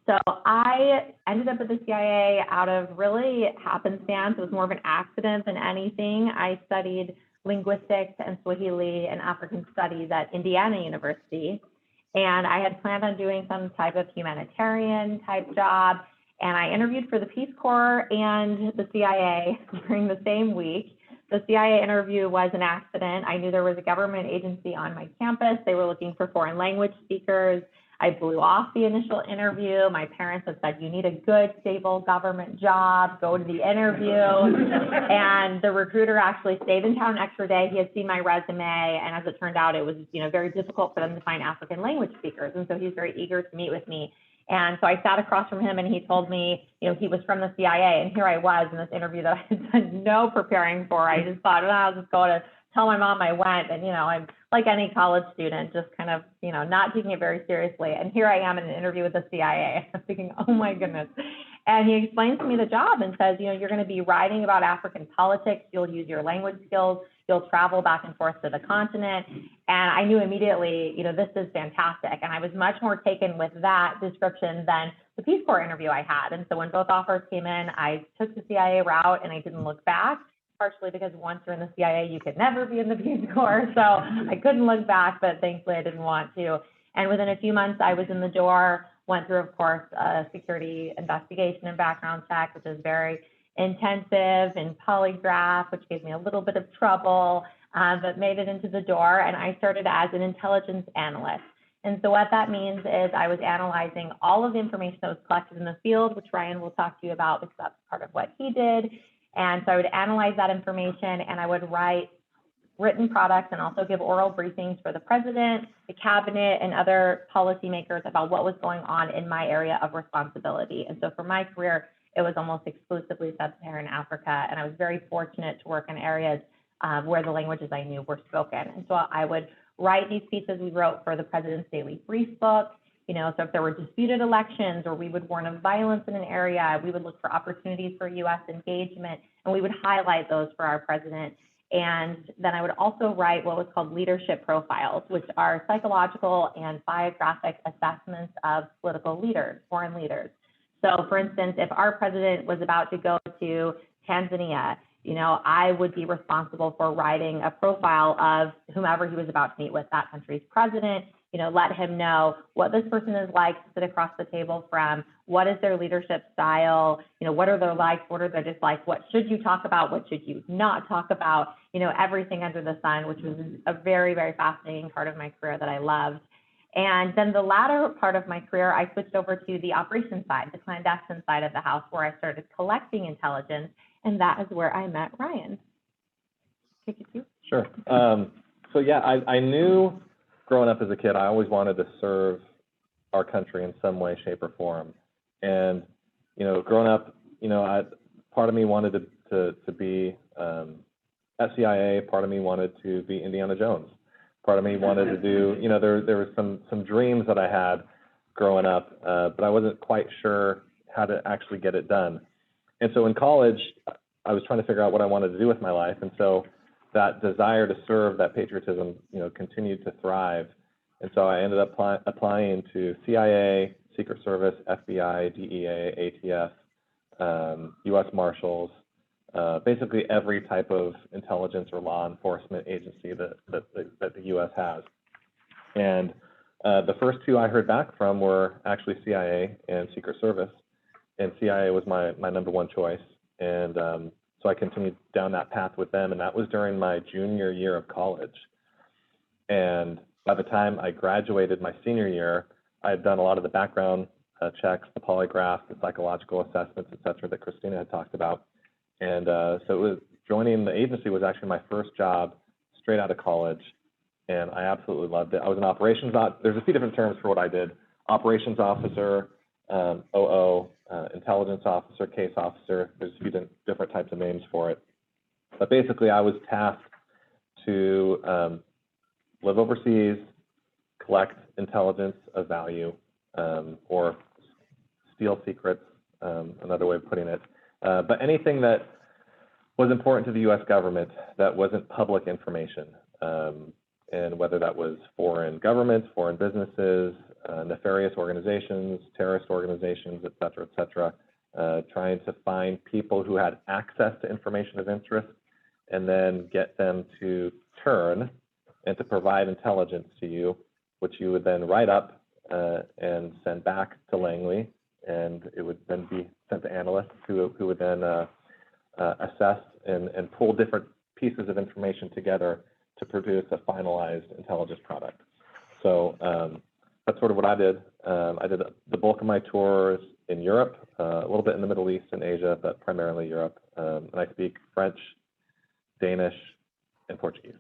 K: So I ended up at the CIA out of really happenstance. It was more of an accident than anything. I studied linguistics and Swahili and African studies at Indiana University. And I had planned on doing some type of humanitarian type job. And I interviewed for the Peace Corps and the CIA during the same week. The CIA interview was an accident. I knew there was a government agency on my campus. They were looking for foreign language speakers. I blew off the initial interview. My parents had said, you need a good, stable government job, go to the interview. And the recruiter actually stayed in town an extra day. He had seen my resume, and as it turned out, it was, very difficult for them to find African language speakers. And so he was very eager to meet with me. And so I sat across from him and he told me, he was from the CIA. And here I was in this interview that I had done no preparing for. I just thought, I'll just go to tell my mom I went. And, I'm like any college student, just kind of, not taking it very seriously. And here I am in an interview with the CIA. I'm thinking, oh my goodness. And he explains to me the job and says, you're going to be writing about African politics. You'll use your language skills. You'll travel back and forth to the continent. And I knew immediately, this is fantastic. And I was much more taken with that description than the Peace Corps interview I had. And so when both offers came in, I took the CIA route and I didn't look back, partially because once you're in the CIA, you could never be in the Peace Corps. So I couldn't look back, but thankfully I didn't want to. And within a few months, I was in the door, went through, of course, a security investigation and background check, which is very intensive, and polygraph, which gave me a little bit of trouble, but made it into the door. And I started as an intelligence analyst. And so what that means is I was analyzing all of the information that was collected in the field, which Ryan will talk to you about because that's part of what he did. And so I would analyze that information and I would write written products and also give oral briefings for the president, the cabinet, and other policymakers about what was going on in my area of responsibility. And so for my career, it was almost exclusively sub-Saharan Africa. And I was very fortunate to work in areas where the languages I knew were spoken. And so I would write these pieces we wrote for the President's Daily Brief book. So if there were disputed elections or we would warn of violence in an area, we would look for opportunities for U.S. engagement, and we would highlight those for our president. And then I would also write what was called leadership profiles, which are psychological and biographic assessments of political leaders, foreign leaders. So for instance, if our president was about to go to Tanzania, I would be responsible for writing a profile of whomever he was about to meet with, that country's president, let him know what this person is like to sit across the table from, what is their leadership style, what are their likes, what are their dislikes, what should you talk about, what should you not talk about, everything under the sun, which was a very, very fascinating part of my career that I loved. And then the latter part of my career, I switched over to the operations side, the clandestine side of the house, where I started collecting intelligence, and that is where I met Ryan. Take it to you.
Q: Sure. So yeah, I knew growing up as a kid, I always wanted to serve our country in some way, shape, or form. And growing up, part of me wanted to be at CIA. Part of me wanted to be Indiana Jones. Part of me wanted to do, there was some dreams that I had growing up, but I wasn't quite sure how to actually get it done. And so in college, I was trying to figure out what I wanted to do with my life. And so that desire to serve, that patriotism, continued to thrive. And so I ended up applying to CIA, Secret Service, FBI, DEA, ATF, U.S. Marshals, basically every type of intelligence or law enforcement agency that the U.S. has. And the first two I heard back from were actually CIA and Secret Service. And CIA was my number one choice. And so I continued down that path with them, and that was during my junior year of college. And by the time I graduated my senior year, I had done a lot of the background checks, the polygraph, the psychological assessments, et cetera, that Christina had talked about. And so it was, joining the agency was actually my first job straight out of college, and I absolutely loved it. I was an operations, there's a few different terms for what I did: operations officer, OO, intelligence officer, case officer. There's a few different types of names for it. But basically, I was tasked to live overseas, collect intelligence of value, or steal secrets, another way of putting it. But anything that was important to the US government that wasn't public information, and whether that was foreign governments, foreign businesses, nefarious organizations, terrorist organizations, et cetera, trying to find people who had access to information of interest and then get them to turn and to provide intelligence to you, which you would then write up and send back to Langley, and it would then be sent to analysts who would then assess and pull different pieces of information together to produce a finalized intelligence product. So that's sort of what I did. I did the bulk of my tours in Europe, a little bit in the Middle East and Asia, but primarily Europe. And I speak French, Danish, and Portuguese.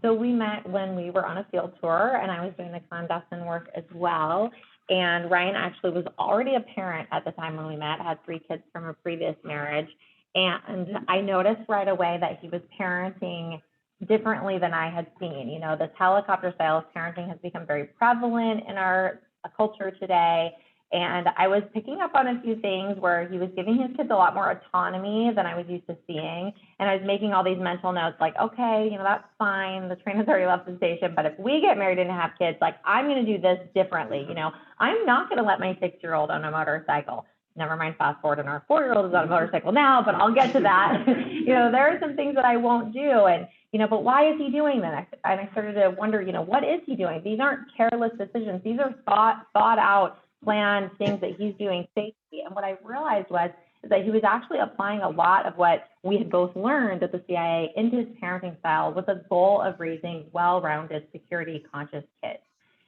K: So we met when we were on a field tour, and I was doing the clandestine work as well. And Ryan actually was already a parent at the time when we met, had 3 kids from a previous marriage. And I noticed right away that he was parenting differently than I had seen. You know, this helicopter style of parenting has become very prevalent in our culture today. And I was picking up on a few things where he was giving his kids a lot more autonomy than I was used to seeing. And I was making all these mental notes like, okay, you know, that's fine. The train has already left the station. But if we get married and have kids, like, I'm going to do this differently. You know, I'm not going to let my 6-year-old on a motorcycle. Never mind, fast forward, and our 4-year-old is on a motorcycle now, but I'll get to that. You know, there are some things that I won't do. And, you know, but why is he doing that? And I started to wonder, you know, what is he doing? These aren't careless decisions. These are thought out, planned things that he's doing safely. And what I realized is that he was actually applying a lot of what we had both learned at the CIA into his parenting style with the goal of raising well-rounded, security-conscious kids.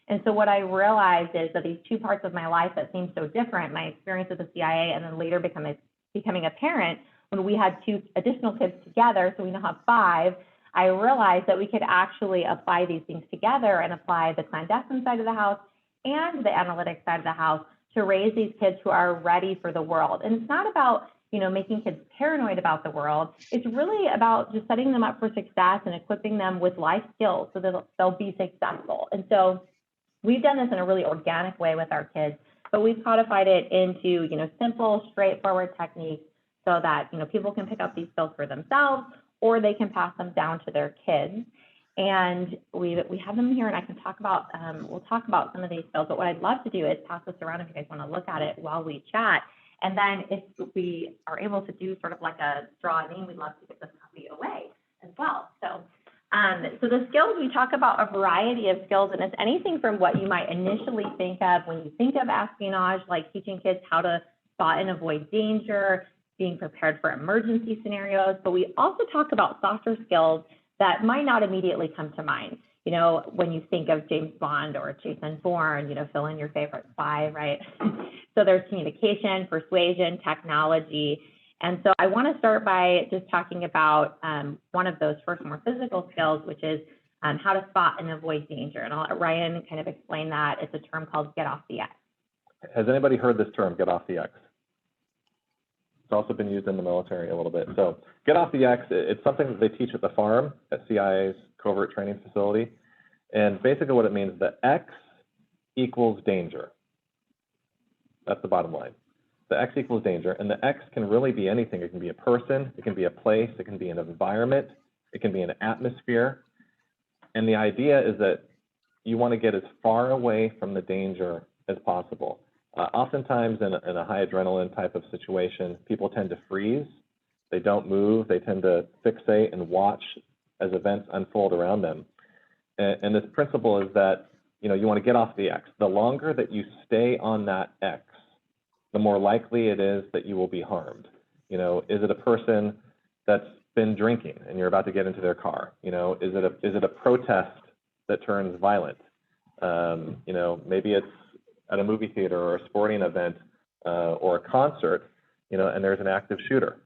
K: And so what I realized is that these 2 parts of my life that seemed so different, my experience with the CIA and then later becoming a parent, when we had 2 additional kids together, so we now have 5, I realized that we could actually apply these things together and apply the clandestine side of the house and the analytic side of the house to raise these kids who are ready for the world. And it's not about, you know, making kids paranoid about the world. It's really about just setting them up for success and equipping them with life skills so that they'll be successful. And so we've done this in a really organic way with our kids, but we've codified it into, you know, simple, straightforward techniques so that, you know, people can pick up these skills for themselves or they can pass them down to their kids. And we have them here, and I can talk about, we'll talk about some of these skills, but what I'd love to do is pass this around if you guys want to look at it while we chat. And then if we are able to do sort of like a straw name, we'd love to get this copy away as well. So the skills, we talk about a variety of skills, and it's anything from what you might initially think of when you think of espionage, like teaching kids how to spot and avoid danger, being prepared for emergency scenarios. But we also talk about softer skills that might not immediately come to mind. You know, when you think of James Bond or Jason Bourne, you know, fill in your favorite spy, right? So there's communication, persuasion, technology. And so I want to start by just talking about one of those first more physical skills, which is how to spot and avoid danger. And I'll let Ryan kind of explain that. It's a term called get off the X.
Q: Has anybody heard this term, get off the X? It's also been used in the military a little bit. So get off the X, it's something that they teach at the farm at CIA's covert training facility. And basically what it means, the X equals danger. That's the bottom line. The X equals danger, and the X can really be anything. It can be a person, it can be a place, it can be an environment, it can be an atmosphere. And the idea is that you want to get as far away from the danger as possible. Oftentimes in a high adrenaline type of situation, people tend to freeze. They don't move. They tend to fixate and watch as events unfold around them. And this principle is that, you know, you want to get off the X. The longer that you stay on that X, the more likely it is that you will be harmed. You know, is it a person that's been drinking and you're about to get into their car? You know, is it a protest that turns violent? You know, maybe it's at a movie theater or a sporting event or a concert, you know, and there's an active shooter.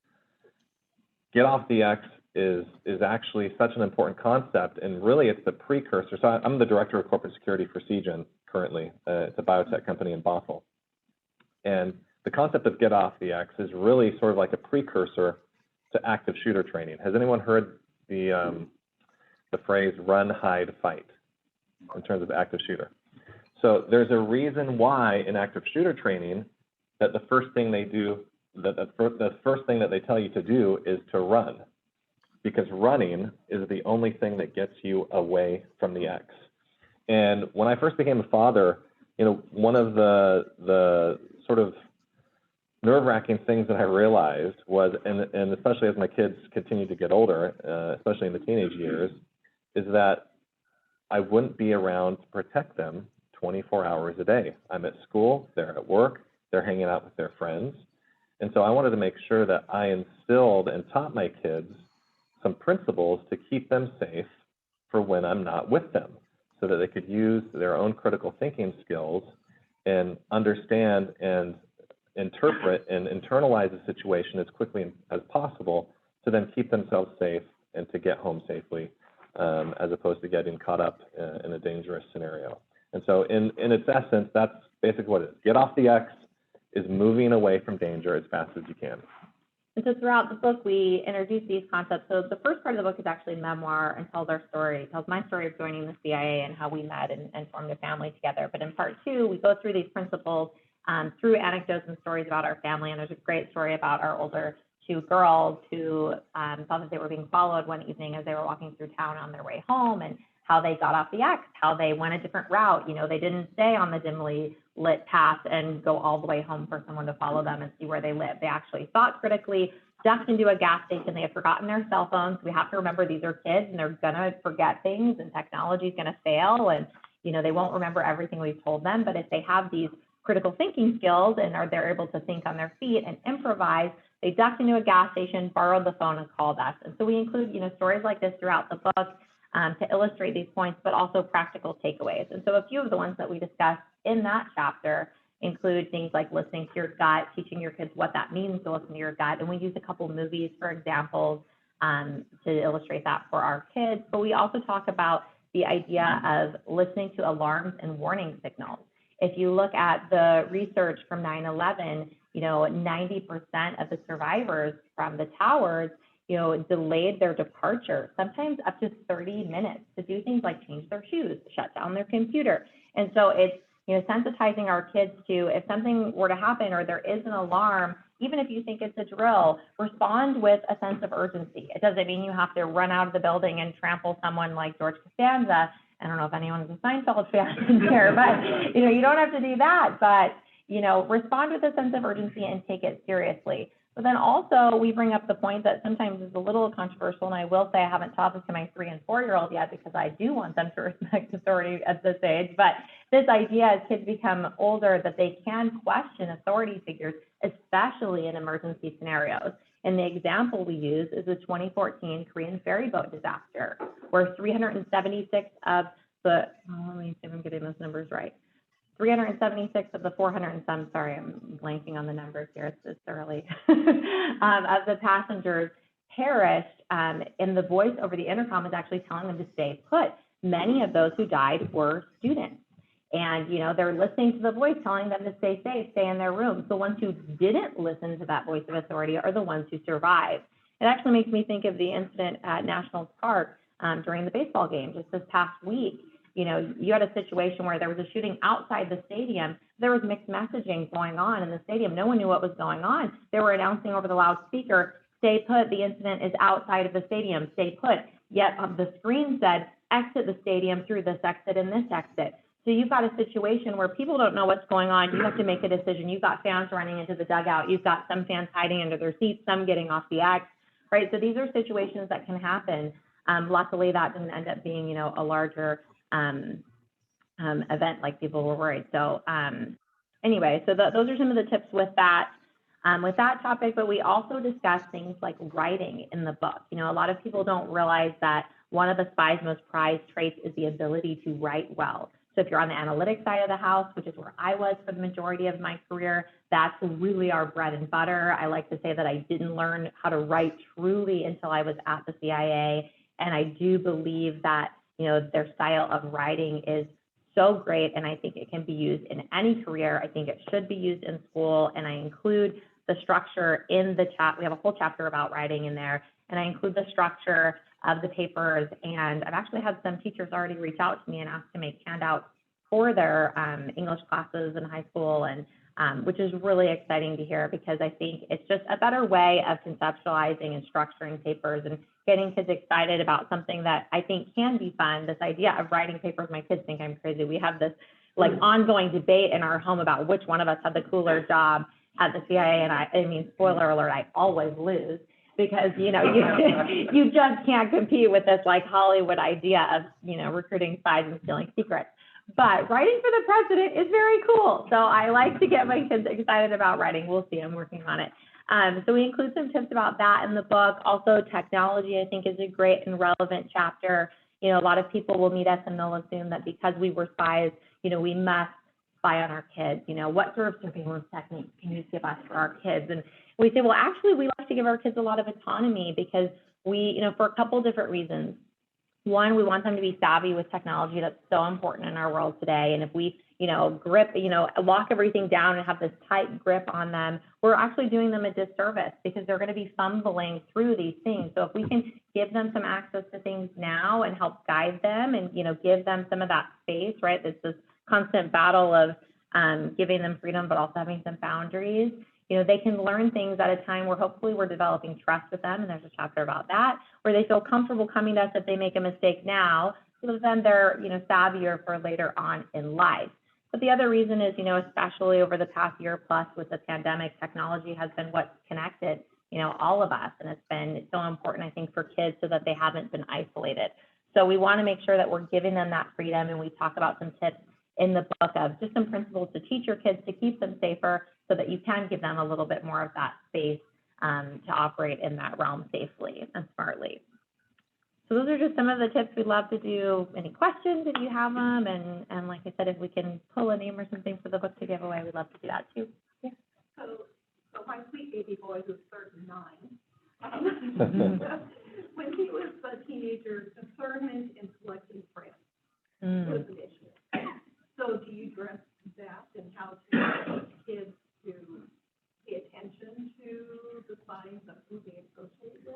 Q: Get off the X is actually such an important concept, and really it's the precursor. So I'm the director of corporate security for CGen currently. It's a biotech company in Basel. And the concept of get off the X is really sort of like a precursor to active shooter training. Has anyone heard the phrase run, hide, fight in terms of active shooter? So there's a reason why in active shooter training, that the first thing they do, the first thing that they tell you to do is to run, because running is the only thing that gets you away from the X. And when I first became a father, you know, one of the sort of nerve-wracking things that I realized was, and especially as my kids continue to get older, especially in the teenage years, is that I wouldn't be around to protect them 24 hours a day. I'm at school, they're at work, they're hanging out with their friends. And so I wanted to make sure that I instilled and taught my kids some principles to keep them safe for when I'm not with them, so that they could use their own critical thinking skills and understand and interpret and internalize the situation as quickly as possible to then keep themselves safe and to get home safely, as opposed to getting caught up in a dangerous scenario. And so in its essence, that's basically what it is. Get off the X is moving away from danger as fast as you can.
K: And so throughout the book, we introduce these concepts. So the first part of the book is actually memoir and tells our story. It tells my story of joining the CIA and how we met and formed a family together. But in part two, we go through these principles through anecdotes and stories about our family. And there's a great story about our older two girls who thought that they were being followed one evening as they were walking through town on their way home, and how they got off the X, how they went a different route. You know, they didn't stay on the dimly lit path and go all the way home for someone to follow them and see where they live. They actually thought critically, ducked into a gas station. They had forgotten their cell phones. We have to remember these are kids and they're gonna forget things, and technology is gonna fail, and you know, they won't remember everything we've told them. But if they have these critical thinking skills and they're able to think on their feet and improvise, they ducked into a gas station, borrowed the phone, and called us. And so we include, you know, stories like this throughout the book to illustrate these points, but also practical takeaways. And so a few of the ones that we discussed in that chapter include things like listening to your gut, teaching your kids what that means to listen to your gut. And we use a couple movies for examples to illustrate that for our kids. But we also talk about the idea of listening to alarms and warning signals. If you look at the research from 9/11, you know, 90% of the survivors from the towers, you know, delayed their departure, sometimes up to 30 minutes, to do things like change their shoes, shut down their computer. And so it's, you know, sensitizing our kids to, if something were to happen or there is an alarm, even if you think it's a drill, respond with a sense of urgency. It doesn't mean you have to run out of the building and trample someone like George Costanza. I don't know if anyone is a Seinfeld fan here, but, you know, you don't have to do that. But, you know, respond with a sense of urgency and take it seriously. But then also we bring up the point that sometimes is a little controversial, and I will say I haven't taught this to my 3- and 4-year-old yet because I do want them to respect authority at this age. But this idea as kids become older that they can question authority figures, especially in emergency scenarios. And the example we use is the 2014 Korean ferry boat disaster, where 376 of the, let me see if I'm getting those numbers right. 376 of the 400 and some, sorry, I'm blanking on the numbers here, it's early, of the passengers perished, and the voice over the intercom was actually telling them to stay put. Many of those who died were students. And, you know, they're listening to the voice telling them to stay safe, stay in their rooms. The ones who didn't listen to that voice of authority are the ones who survived. It actually makes me think of the incident at Nationals Park during the baseball game just this past week. You know, you had a situation where there was a shooting outside the stadium. There was mixed messaging going on in the stadium. No one knew what was going on. They were announcing over the loudspeaker, stay put, the incident is outside of the stadium, stay put. Yet the screen said, exit the stadium through this exit and this exit. So you've got a situation where people don't know what's going on. You have to make a decision. You've got fans running into the dugout. You've got some fans hiding under their seats, some getting off the X, right? So these are situations that can happen. Luckily, that didn't end up being, you know, a larger event like people were worried. So anyway, so those are some of the tips with that topic, but we also discuss things like writing in the book. You know, a lot of people don't realize that one of the SPY's most prized traits is the ability to write well. So if you're on the analytics side of the house, which is where I was for the majority of my career, that's really our bread and butter. I like to say that I didn't learn how to write truly until I was at the CIA. And I do believe that, you know, their style of writing is so great, and I think it can be used in any career. I think it should be used in school, and I include the structure in the chat. We have a whole chapter about writing in there, and I include the structure of the papers. And I've actually had some teachers already reach out to me and ask to make handouts for their English classes in high school, and which is really exciting to hear because I think it's just a better way of conceptualizing and structuring papers and getting kids excited about something that I think can be fun. This idea of writing papers, my kids think I'm crazy. We have this like ongoing debate in our home about which one of us had the cooler job at the CIA. And I mean, spoiler alert, I always lose because, you know, you just can't compete with this like Hollywood idea of, you know, recruiting spies and stealing secrets. But writing for the president is very cool. So I like to get my kids excited about writing. We'll see, I'm working on it. So we include some tips about that in the book. Also, technology, I think, is a great and relevant chapter. You know, a lot of people will meet us and they'll assume that because we were spies, you know, we must spy on our kids. You know, what sort of surveillance techniques can you give us for our kids? And we say, well, actually, we like to give our kids a lot of autonomy because we, you know, for a couple different reasons. One, we want them to be savvy with technology. That's so important in our world today. And if we, you know, lock everything down and have this tight grip on them, we're actually doing them a disservice because they're going to be fumbling through these things. So if we can give them some access to things now and help guide them and, you know, give them some of that space, right? It's this constant battle of giving them freedom, but also having some boundaries. You know, they can learn things at a time where hopefully we're developing trust with them, and there's a chapter about that, where they feel comfortable coming to us if they make a mistake now, so that then they're, you know, savvier for later on in life. But the other reason is, you know, especially over the past year plus with the pandemic, technology has been what's connected, you know, all of us, and it's been so important, I think, for kids so that they haven't been isolated. So we want to make sure that we're giving them that freedom, and we talk about some tips in the book of just some principles to teach your kids to keep them safer so that you can give them a little bit more of that space to operate in that realm safely and smartly. So those are just some of the tips we'd love to do. Any questions if you have them? And like I said, if we can pull a name or something for the book to give away, we'd love to do that too. Yeah.
H: So my sweet baby boy who's 39, when he was a teenager, discernment in selecting friends was an issue. So do you address that and how to teach kids to pay attention to the signs of who they associate with?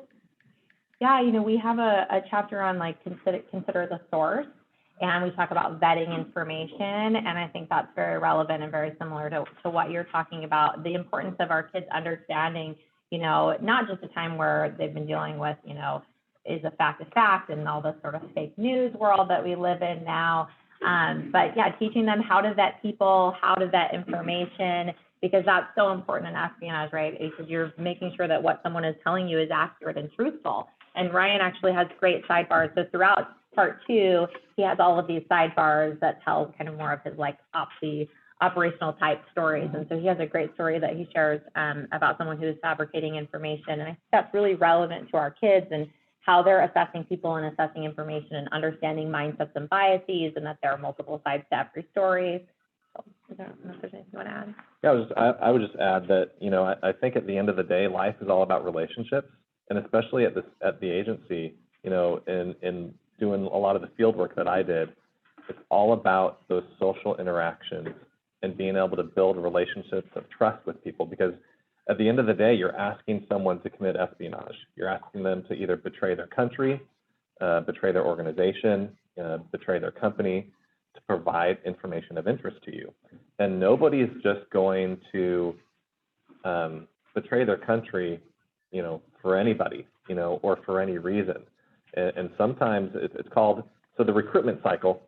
K: Yeah, you know, we have a chapter on like consider the source, and we talk about vetting information, and I think that's very relevant and very similar to what you're talking about, the importance of our kids understanding, you know, not just a time where they've been dealing with, you know, is a fact and all this sort of fake news world that we live in now. But yeah, teaching them how to vet people, how to vet information, because that's so important in espionage, right? Because you're making sure that what someone is telling you is accurate and truthful. And Ryan actually has great sidebars. So throughout part 2, he has all of these sidebars that tell kind of more of his like operational type stories. And so he has a great story that he shares about someone who is fabricating information. And I think that's really relevant to our kids and how they're assessing people and assessing information and understanding mindsets and biases, and that there are multiple sides to every story. So I don't know if there's anything you want to add.
Q: Yeah, I would just add that, you know, I think at the end of the day, life is all about relationships, and especially at the agency, you know, in doing a lot of the field work that I did, it's all about those social interactions and being able to build relationships of trust with people, because at the end of the day, you're asking someone to commit espionage. You're asking them to either betray their country, betray their organization, betray their company, to provide information of interest to you. And nobody is just going to betray their country, you know, for anybody, you know, or for any reason. And sometimes it's called, so the recruitment cycle,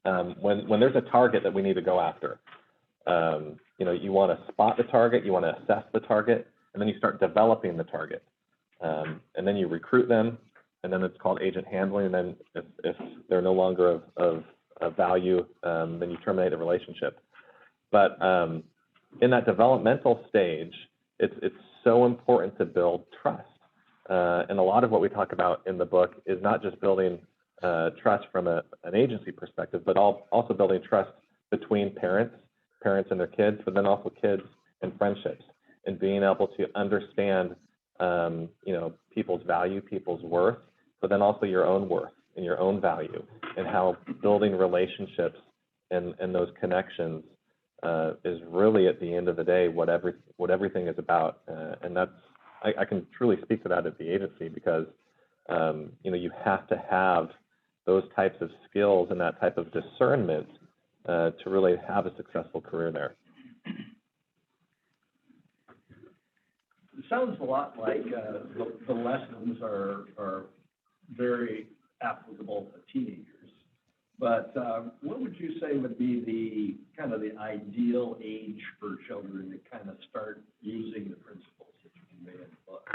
Q: when there's a target that we need to go after, you know, you want to spot the target, you want to assess the target, and then you start developing the target. And then you recruit them, and then it's called agent handling. And then if they're no longer of value, then you terminate the relationship. But in that developmental stage, it's so important to build trust. And a lot of what we talk about in the book is not just building trust from an agency perspective, but also building trust between parents and their kids, but then also kids and friendships, and being able to understand, you know, people's value, people's worth, but then also your own worth and your own value, and how building relationships and those connections is really, at the end of the day, what everything is about. And that's, I can truly speak to that at the agency, because you know, you have to have those types of skills and that type of discernment to really have a successful career there.
P: sounds a lot like, the lessons are very applicable to teenagers. But, what would you say would be the, kind of the ideal age for children to kind of start using the principles that you convey in the book?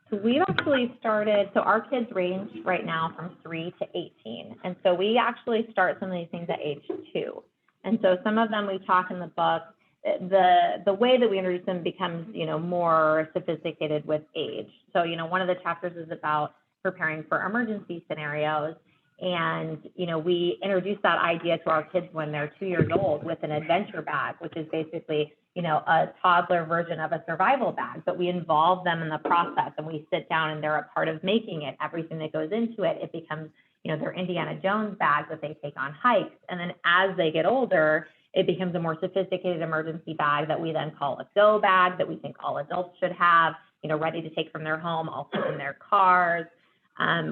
K: So we've actually started, so our kids range right now from 3 to 18. And so we actually start some of these things at age 2. And so some of them we talk in the book, the way that we introduce them becomes, you know, more sophisticated with age. So, you know, one of the chapters is about preparing for emergency scenarios. And, you know, we introduce that idea to our kids when they're 2 years old with an adventure bag, which is basically, you know, a toddler version of a survival bag, but we involve them in the process and we sit down and they're a part of making it. Everything that goes into it, it becomes, you know, their Indiana Jones bag that they take on hikes. And then as they get older, it becomes a more sophisticated emergency bag that we then call a go bag that we think all adults should have, you know, ready to take from their home, also in their cars.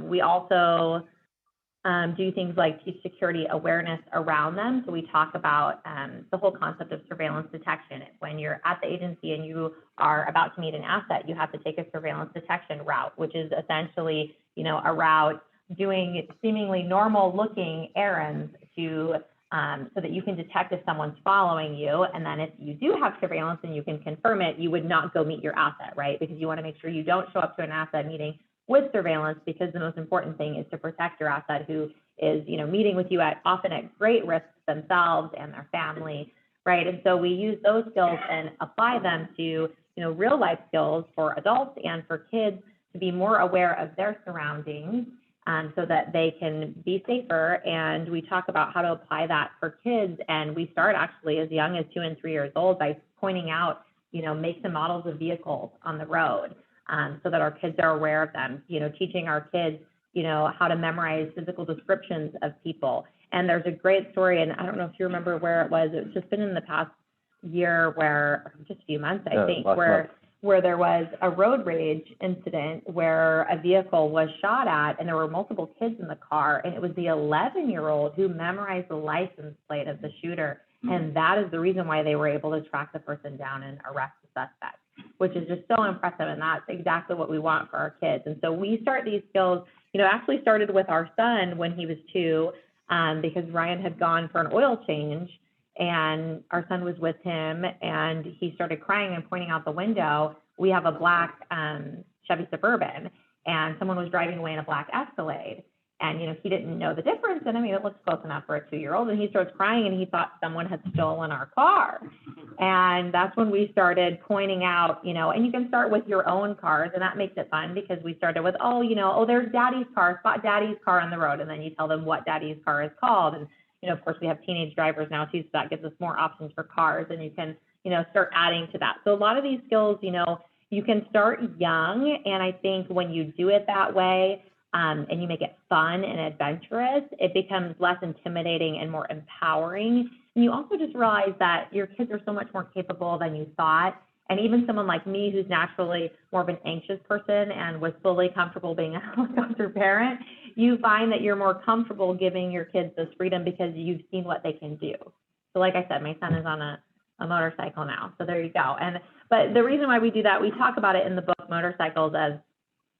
K: We also do things like teach security awareness around them. So we talk about the whole concept of surveillance detection. When you're at the agency and you are about to meet an asset, you have to take a surveillance detection route, which is essentially, you know, a route doing seemingly normal looking errands to so that you can detect if someone's following you. And then if you do have surveillance and you can confirm it, you would not go meet your asset, right? Because you want to make sure you don't show up to an asset meeting with surveillance, because the most important thing is to protect your asset who is, you know, meeting with you often at great risk themselves and their family, right? And so we use those skills and apply them to, you know, real life skills for adults and for kids to be more aware of their surroundings, so that they can be safer. And we talk about how to apply that for kids. And we start actually as young as 2 and 3 years old by pointing out, you know, makes and models of vehicles on the road, so that our kids are aware of them, you know, teaching our kids, you know, how to memorize physical descriptions of people. And there's a great story, and I don't know if you remember where it was. It's just been in the past year where, just a few months, I think, where there was a road rage incident where a vehicle was shot at and there were multiple kids in the car, and it was the 11-year-old who memorized the license plate of the shooter. And that is the reason why they were able to track the person down and arrest the suspect, which is just so impressive. And that's exactly what we want for our kids. And so we start these skills, you know, actually started with our son when he was 2, because Ryan had gone for an oil change and our son was with him and he started crying and pointing out the window. We have a black Chevy Suburban, and someone was driving away in a black Escalade. And, you know, he didn't know the difference. And I mean, it looks close enough for a 2-year-old. And he starts crying and he thought someone had stolen our car. And that's when we started pointing out, you know, and you can start with your own cars, and that makes it fun because we started with, oh, you know, oh, there's daddy's car, spot daddy's car on the road. And then you tell them what daddy's car is called. And, you know, of course we have teenage drivers now too, so that gives us more options for cars, and you can, you know, start adding to that. So a lot of these skills, you know, you can start young. And I think when you do it that way, and you make it fun and adventurous, it becomes less intimidating and more empowering. And you also just realize that your kids are so much more capable than you thought. And even someone like me, who's naturally more of an anxious person and was fully comfortable being a helicopter parent, you find that you're more comfortable giving your kids this freedom because you've seen what they can do. So like I said, my son is on a motorcycle now. So there you go. But the reason why we do that, we talk about it in the book, Motorcycles, as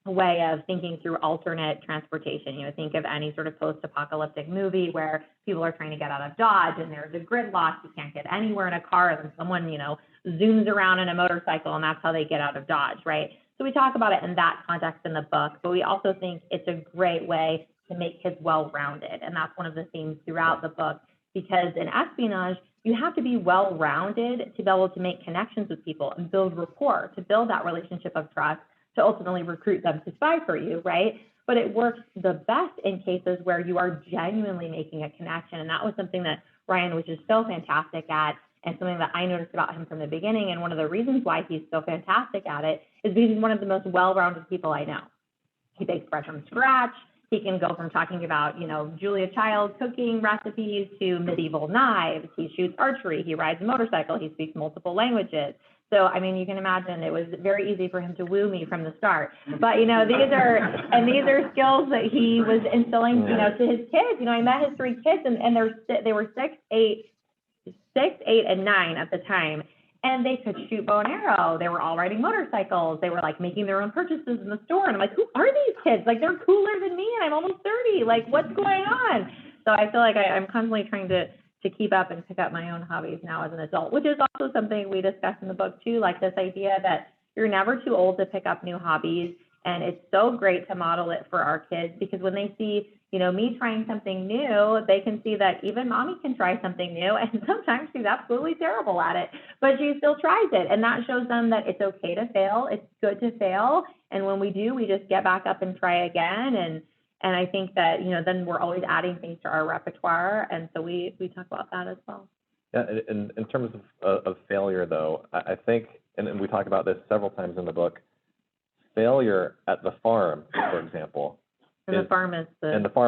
K: a way of thinking through alternate transportation. You know, think of any sort of post-apocalyptic movie where people are trying to get out of Dodge and there's a gridlock, you can't get anywhere in a car, and then someone, you know, zooms around in a motorcycle and that's how they get out of Dodge, right? So we talk about it in that context in the book, but we also think it's a great way to make kids well-rounded. And that's one of the themes throughout the book, because in espionage, you have to be well-rounded to be able to make connections with people and build rapport, to build that relationship of trust, to ultimately recruit them to spy for you, right? But it works the best in cases where you are genuinely making a connection. And that was something that Ryan was just so fantastic at, and something that I noticed about him from the beginning. And one of the reasons why he's so fantastic at it is because he's one of the most well-rounded people I know. He bakes bread from scratch. He can go from talking about, you know, Julia Child's cooking recipes to medieval knives. He shoots archery. He rides a motorcycle. He speaks multiple languages. So, I mean, you can imagine it was very easy for him to woo me from the start. But, you know, these are skills that he was instilling, you know, to his kids. You know, I met his 3 kids, and they were 6, 8, and 9 at the time. and they could shoot bow and arrow. They were all riding motorcycles. They were like making their own purchases in the store. And I'm like, who are these kids? Like, they're cooler than me and I'm almost 30. Like, what's going on? So I feel like I'm constantly trying to keep up and pick up my own hobbies now as an adult, which is also something we discuss in the book too, like this idea that you're never too old to pick up new hobbies. And it's so great to model it for our kids, because when they see, you know, me trying something new, they can see that even mommy can try something new. And sometimes she's absolutely terrible at it, but she still tries it. And that shows them that it's okay to fail. It's good to fail. And when we do, we just get back up and try again. And I think that, you know, then we're always adding things to our repertoire. And so we talk about that as well.
Q: Yeah, in terms of failure, though, I think, and we talk about this several times in the book, failure at the farm, for example.
K: And the farm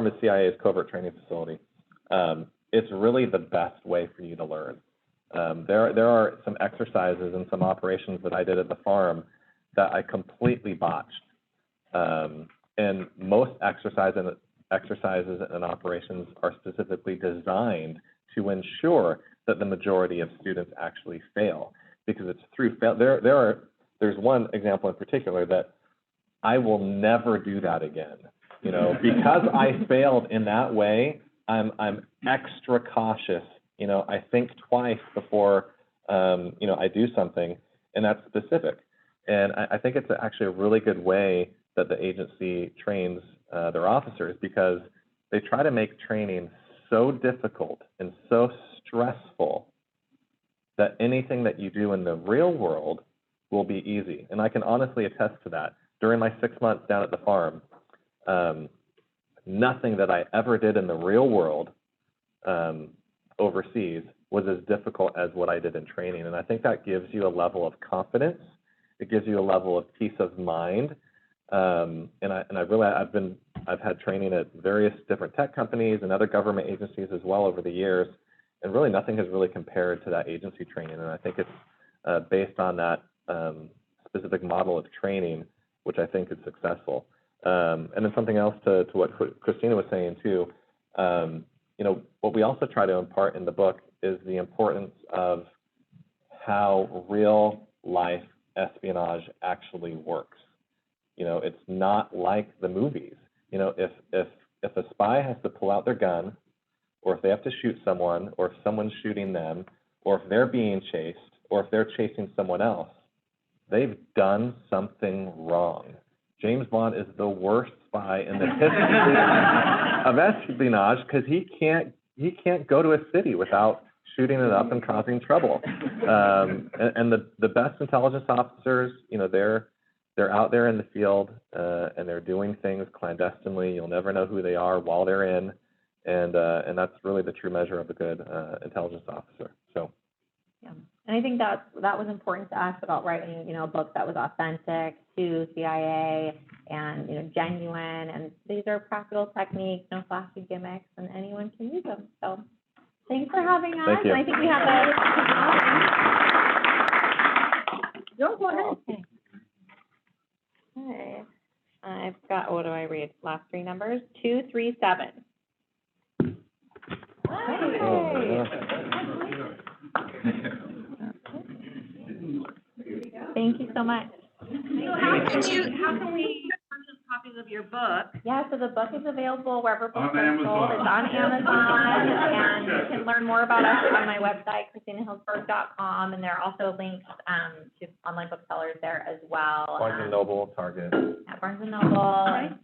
K: is
Q: CIA's covert training facility. It's really the best way for you to learn. There are some exercises and some operations that I did at the farm that I completely botched. And most exercises and operations are specifically designed to ensure that the majority of students actually fail, because it's through fail. There's one example in particular that I will never do that again. You know, because I failed in that way, I'm extra cautious. You know, I think twice before you know, I do something, and that's specific. And I think it's actually a really good way that the agency trains their officers, because they try to make training so difficult and so stressful that anything that you do in the real world will be easy. And I can honestly attest to that. During my 6 months down at the farm, nothing that I ever did in the real world overseas was as difficult as what I did in training. And I think that gives you a level of confidence. It gives you a level of peace of mind. I've had training at various different tech companies and other government agencies as well over the years, and really nothing has really compared to that agency training. And I think it's based on that specific model of training, which I think is successful. And then something else to what Christina was saying too, you know, what we also try to impart in the book is the importance of how real life espionage actually works. You know, it's not like the movies. You know, if a spy has to pull out their gun, or if they have to shoot someone, or if someone's shooting them, or if they're being chased, or if they're chasing someone else, they've done something wrong. James Bond is the worst spy in the history of espionage, because he can't go to a city without shooting it up and causing trouble. And the best intelligence officers, you know, they're out there in the field and they're doing things clandestinely. You'll never know who they are while they're in, and that's really the true measure of a good intelligence officer. So.
K: Yeah. And I think that was important to us about writing, you know, a book that was authentic to CIA and, you know, genuine. And these are practical techniques, no flashy gimmicks, and anyone can use them. So thanks for having us.
Q: Thank you.
K: And I think we have
A: Don't go ahead.
K: Okay. Okay. I've got, what do I read? Last three numbers? 237. Thank you so much.
A: So how can we purchase copies of your book?
K: Yeah, so the book is available wherever books
E: On
K: are sold.
E: Amazon.
K: It's on Amazon, and you can learn more about us on my website, ChristinaHillsberg.com, and there are also links to online booksellers there as well.
Q: Barnes and Noble, Target.
K: At Barnes and Noble.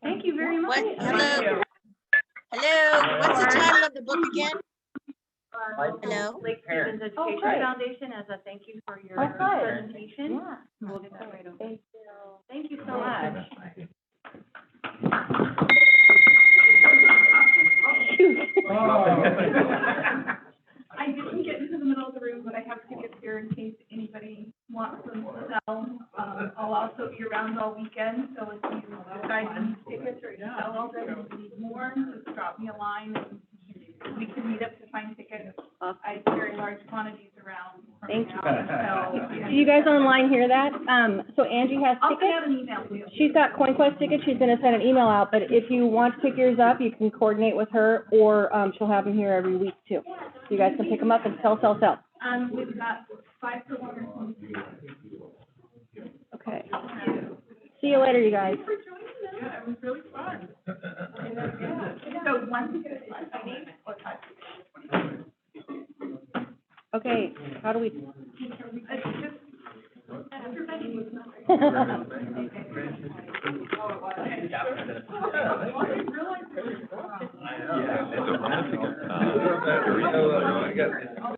A: Thank you very much.
O: Hello. Hello. What's the title of the book again? Hello.
A: Lake Stevens Education Foundation, as a thank you for your presentation.
K: Yeah.
A: We'll get that right over.
K: Thank you.
A: Thank you so much.
I: I didn't get into the middle of the room, but I have tickets here in case anybody wants them to sell. I'll also be around all weekend, so if you decide to use tickets or you sell all them and you need more, just drop me a line and we can meet up to find tickets. I carry large quantities around.
A: Thank you.
I: So,
A: Do you guys online hear that? So Angie has
I: I'll send
A: tickets.
I: out an email to you.
A: She's got CoinQuest tickets. She's gonna send an email out, but if you want to pick yours up, you can coordinate with her, or she'll have them here every week too. You guys can pick them up and sell.
H: We've got 5 for 1 or 1.
A: Okay. See you later, you guys.
I: Thanks for joining us. Yeah, it was really fun. So 1 ticket is 5 or 5
A: Okay, how do we?
I: It's just, everybody was not.
M: Yeah.